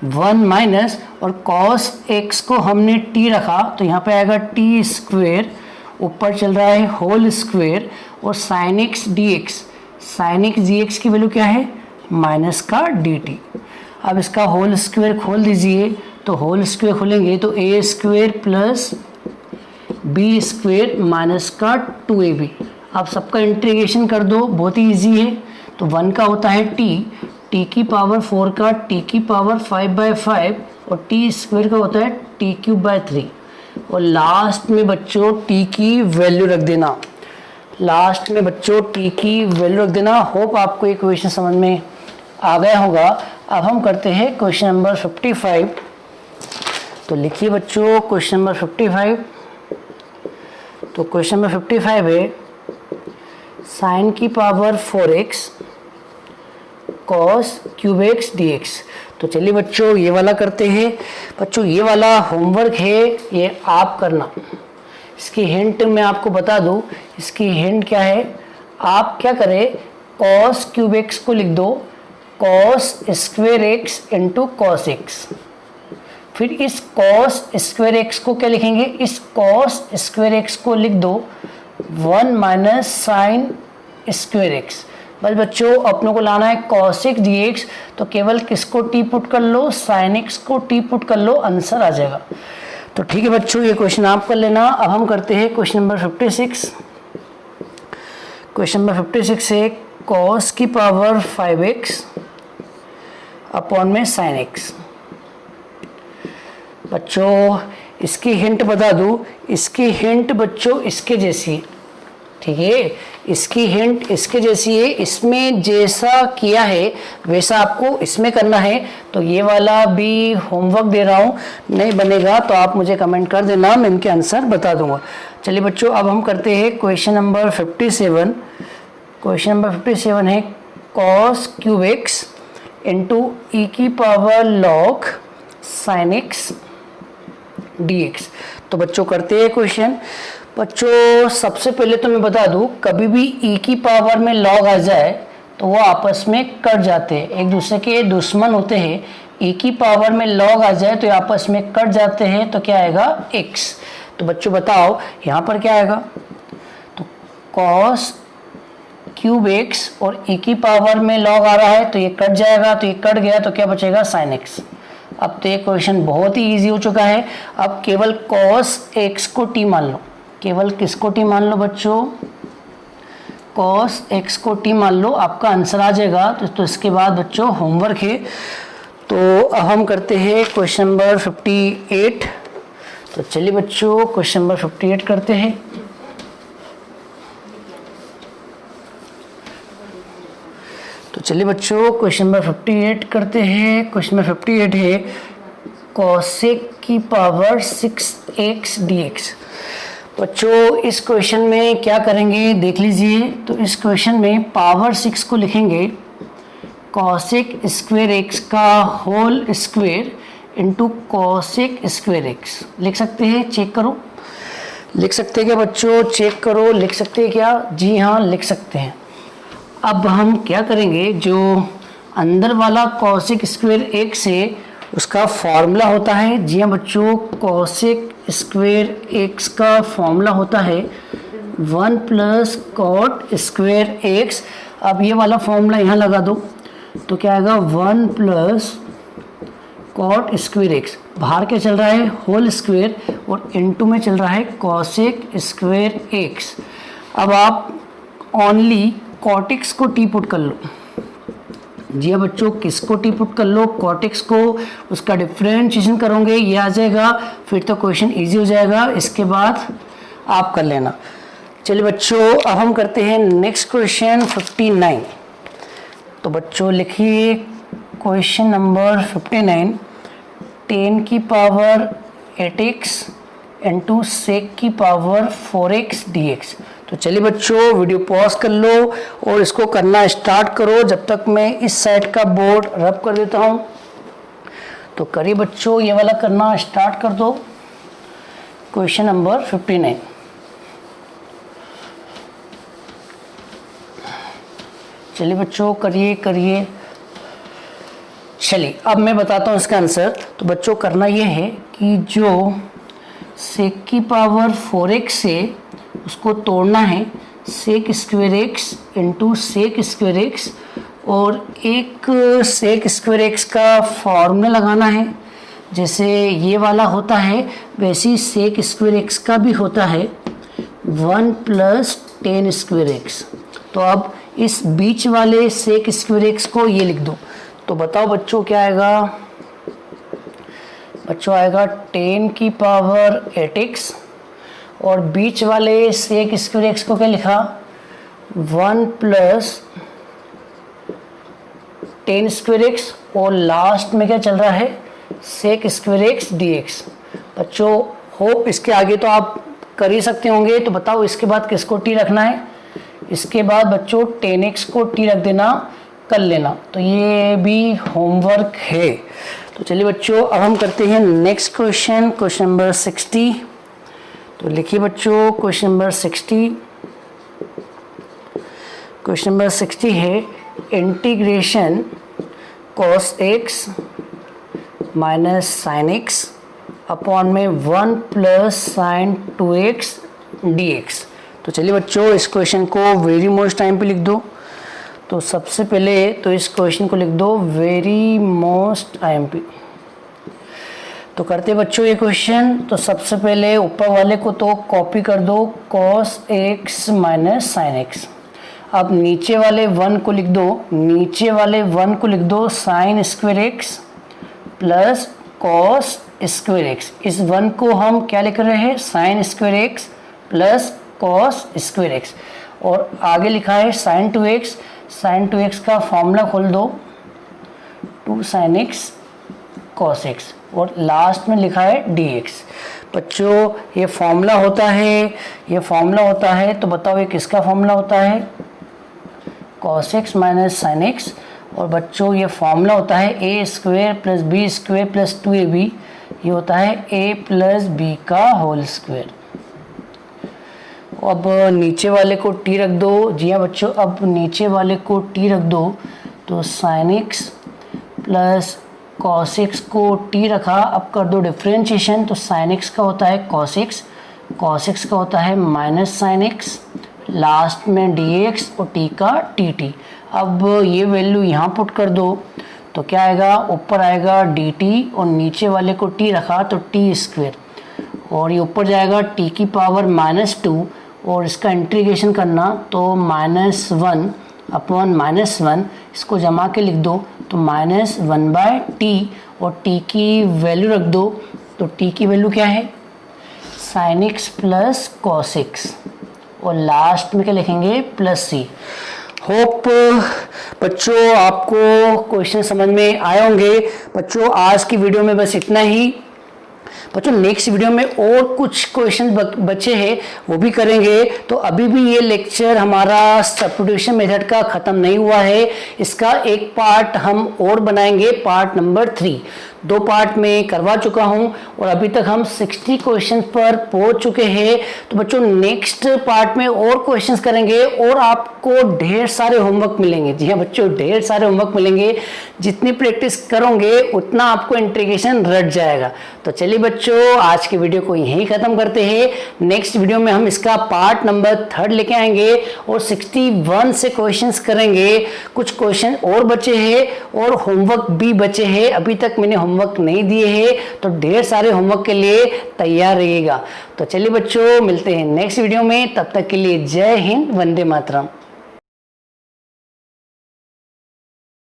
1 माइनस, और कॉस एक्स को हमने टी रखा तो यहाँ पे आएगा टी स्क्वेयर, ऊपर चल रहा है होल स्क्वेयर, और sign x d x, sine x d x की वैल्यू क्या है माइनस का डी टी। अब इसका होल स्क्वायर खोल दीजिए तो होल स्क्वायर खोलेंगे तो A square plus B square minus का 2ab। आप सबका इंटीग्रेशन कर दो, बहुत ही ईजी है। तो 1 का होता है टी की पावर 4 का टी की पावर 5/5 और टी स्क्वायर का होता है t³/3। और लास्ट में बच्चों टी की वैल्यू रख देना, लास्ट में बच्चों टी की वैल्यू रख देना। होप आपको ये क्वेश्चन समझ में आ गया होगा। अब हम करते हैं क्वेश्चन नंबर 55। तो लिखिए बच्चों क्वेश्चन नंबर 55। तो क्वेश्चन नंबर 55 है साइन की power 4x cos cube x dx। तो चलिए बच्चों ये वाला करते हैं। बच्चों ये वाला होमवर्क है, ये आप करना। इसकी हिंट मैं आपको बता दूं, इसकी हिंट क्या है। आप क्या करें, cos क्यूब एक्स को लिख दो cos square x into cos x. फिर इस cos स्क्वायर एक्स को क्या लिखेंगे, इस cos स्क्वायर एक्स को लिख दो 1 माइनस साइन स्क्वायर एक्स। बस बच्चों अपनों को लाना है cos x dx। तो केवल किसको टी पुट कर लो, साइन x को टी पुट कर लो, आंसर आ जाएगा। तो ठीक है बच्चों, ये क्वेश्चन आप कर लेना। अब हम करते हैं क्वेश्चन नंबर 56। क्वेश्चन नंबर 56 है cos की पावर 5x अपॉन में साइन x। बच्चों इसकी हिंट बता दूं, इसकी हिंट बच्चों इसके जैसी है, ठीक है। इसकी हिंट इसके जैसी है, इसमें जैसा किया है वैसा आपको इसमें करना है। तो ये वाला भी होमवर्क दे रहा हूँ, नहीं बनेगा तो आप मुझे कमेंट कर देना, मैं इनके आंसर बता दूंगा। चलिए बच्चों अब हम करते हैं क्वेश्चन नंबर 57। क्वेश्चन नंबर 57 है cos क्यूब एक्स इंटू ई की power log sine x dx। तो बच्चों करते हैं क्वेश्चन। बच्चों सबसे पहले तो मैं बता दूं, कभी भी e की पावर में log आ जाए तो वो आपस में कट जाते हैं, एक दूसरे के दुश्मन होते हैं। e की पावर में log आ जाए तो ये आपस में कट जाते हैं, तो क्या आएगा x। तो बच्चों बताओ यहाँ पर क्या आएगा, तो cos क्यूब एक्स और e की पावर में log आ रहा है तो ये कट जाएगा, तो ये कट गया तो क्या बचेगा साइन x। अब तो ये क्वेश्चन बहुत ही इजी हो चुका है। अब केवल cos x को t मान लो, केवल किसको t मान लो बच्चों, cos x को t मान लो, आपका आंसर आ जाएगा। तो इसके बाद बच्चों होमवर्क है। तो अब हम करते हैं क्वेश्चन नंबर 58। तो चलिए बच्चों क्वेश्चन नंबर 58 करते हैं। तो चलिए बच्चों क्वेश्चन नंबर 58 करते हैं। क्वेश्चन नंबर 58 है cosec की पावर 6x dx। बच्चों इस क्वेश्चन में क्या करेंगे देख लीजिए। तो इस क्वेश्चन में पावर 6 को लिखेंगे cosec स्क्वायर एक्स का whole square into cosec square x. लिख सकते हैं, चेक करो, लिख सकते हैं क्या बच्चों, चेक करो, लिख सकते हैं क्या, जी हाँ लिख सकते हैं। अब हम क्या करेंगे, जो अंदर वाला cosec स्क्वायर एक्स है उसका फॉर्मूला होता है, जी हाँ बच्चों cosec स्क्वायर एक्स का फॉर्मूला होता है 1 प्लस cot स्क्वायर एक्स। अब ये वाला फॉर्मूला यहाँ लगा दो तो क्या आएगा 1 प्लस cot स्क्वायर एक्स। बाहर क्या चल रहा है होल स्क्वायर और इनटू में चल रहा है cosec स्क्वायर एक्स। अब आप ओनली cot x को टी पुट कर लो, जी हाँ बच्चों किसको टी पुट कर लो, cot x को, उसका डिफ्रेंशिएशन करोगे ये आ जाएगा, फिर तो क्वेश्चन इजी हो जाएगा। इसके बाद आप कर लेना। चलिए बच्चों अब हम करते हैं नेक्स्ट क्वेश्चन 59। तो बच्चों लिखिए क्वेश्चन नंबर 59 10 की पावर 8x इंटू सेक की पावर 4x dx। तो चलिए बच्चों वीडियो पॉज कर लो और इसको करना स्टार्ट करो, जब तक मैं इस साइड का बोर्ड रब कर देता हूँ। तो करिए बच्चों ये वाला करना स्टार्ट कर दो, क्वेश्चन नंबर 59। चलिए बच्चों करिए करिए। चलिए अब मैं बताता हूँ इसका आंसर। तो बच्चों करना ये है कि जो सेक की पावर 4x से उसको तोड़ना है sec square x into sec square x, और एक सेक स्क्वायर एक्स का फॉर्मूला लगाना है जैसे ये वाला होता है वैसे ही सेक स्क्वायर एक्स का भी होता है 1 प्लस टेन स्क्वायर एक्स। तो अब इस बीच वाले सेक स्क्वायर एक्स को ये लिख दो, तो बताओ बच्चों क्या आएगा? बच्चों आएगा 10 की पावर 8x, और बीच वाले सेक स्क्वायर एक्स को क्या लिखा? 1 प्लस 10 स्क्वायर एक्स, और लास्ट में क्या चल रहा है? Sec square x dx। बच्चों होप इसके आगे तो आप कर ही सकते होंगे, तो बताओ इसके बाद किसको t रखना है? इसके बाद बच्चों 10x को t रख देना, कर लेना। तो ये भी होमवर्क है। तो चलिए बच्चों अब हम करते हैं नेक्स्ट क्वेश्चन, क्वेश्चन नंबर 60। तो लिखिए बच्चों क्वेश्चन नंबर 60। क्वेश्चन नंबर 60 है integration cos x minus sine x upon में 1 प्लस साइन 2x dx। तो चलिए बच्चों इस क्वेश्चन को वेरी मोस्ट टाइम पे लिख दो। तो सबसे पहले तो इस क्वेश्चन को लिख दो वेरी मोस्ट टाइम पे। तो करते बच्चों ये क्वेश्चन, तो सबसे पहले ऊपर वाले को तो कॉपी कर दो cos x minus sine x. अब नीचे वाले 1 को लिख दो, नीचे वाले 1 को लिख दो sign square x plus cos square x. इस 1 को हम क्या लिख रहे हैं? Sign square x plus cos square x. और आगे लिखा है साइन 2x, साइन 2x का फॉर्मूला खोल दो 2 साइन एक्स कॉस एक्स, और लास्ट में लिखा है dx। बच्चों ये फॉर्मूला होता है, ये फॉर्मूला होता है, तो बताओ ये किसका फॉर्मूला होता है? cos x minus sine x. और बच्चों ये फॉर्मूला होता है a square plus B square plus 2ab, ये होता है a प्लस बी का होल स्क्वायर। अब नीचे वाले को t रख दो। जी हाँ बच्चों, अब नीचे वाले को t रख दो, तो sine x plus cos x को t रखा। अब कर दो डिफ्रेंशिएशन, तो साइन एक्स का होता है cos x, cos x का होता है माइनस साइन एक्स, लास्ट में dx और t का dt। अब ये वैल्यू यहाँ पुट कर दो, तो क्या आएगा? ऊपर आएगा dt और नीचे वाले को t रखा तो t स्क्वायर, और ये ऊपर जाएगा t की पावर -2, और इसका इंटीग्रेशन करना तो -1 अपॉन -1, इसको जमा के लिख दो तो -1/t, और t की वैल्यू रख दो। तो t की वैल्यू क्या है? sin x plus cos x, और लास्ट में क्या लिखेंगे? Plus c। होप बच्चों आपको क्वेश्चन समझ में आए होंगे। बच्चों आज की वीडियो में बस इतना ही। बच्चों नेक्स्ट वीडियो में और कुछ क्वेश्चन बचे हैं, वो भी करेंगे। तो अभी भी ये लेक्चर हमारा सब्स्टिट्यूशन मेथड का ख़त्म नहीं हुआ है, इसका एक पार्ट हम और बनाएंगे, पार्ट नंबर 3। 2 पार्ट में करवा चुका हूं, और अभी तक हम 60 क्वेश्चन पर पहुंच चुके हैं। तो बच्चों नेक्स्ट पार्ट में और क्वेश्चंस करेंगे, और आपको ढेर सारे होमवर्क मिलेंगे। जी हाँ बच्चों, ढेर सारे होमवर्क मिलेंगे। जितनी प्रैक्टिस करोगे उतना आपको इंटीग्रेशन रट जाएगा। तो चलिए बच्चों आज की वीडियो को यहीं ख़त्म करते हैं। नेक्स्ट वीडियो में हम इसका पार्ट नंबर 3 लेके आएंगे, और 61 से क्वेश्चंस करेंगे। कुछ क्वेश्चन और बचे हैं, और होमवर्क भी बचे हैं। अभी तक मैंने होमवर्क नहीं दिए हैं, तो ढेर सारे होमवर्क के लिए तैयार रहिएगा। तो चलिए बच्चों मिलते हैं नेक्स्ट वीडियो में, तब तक के लिए जय हिंद, वंदे मातरम।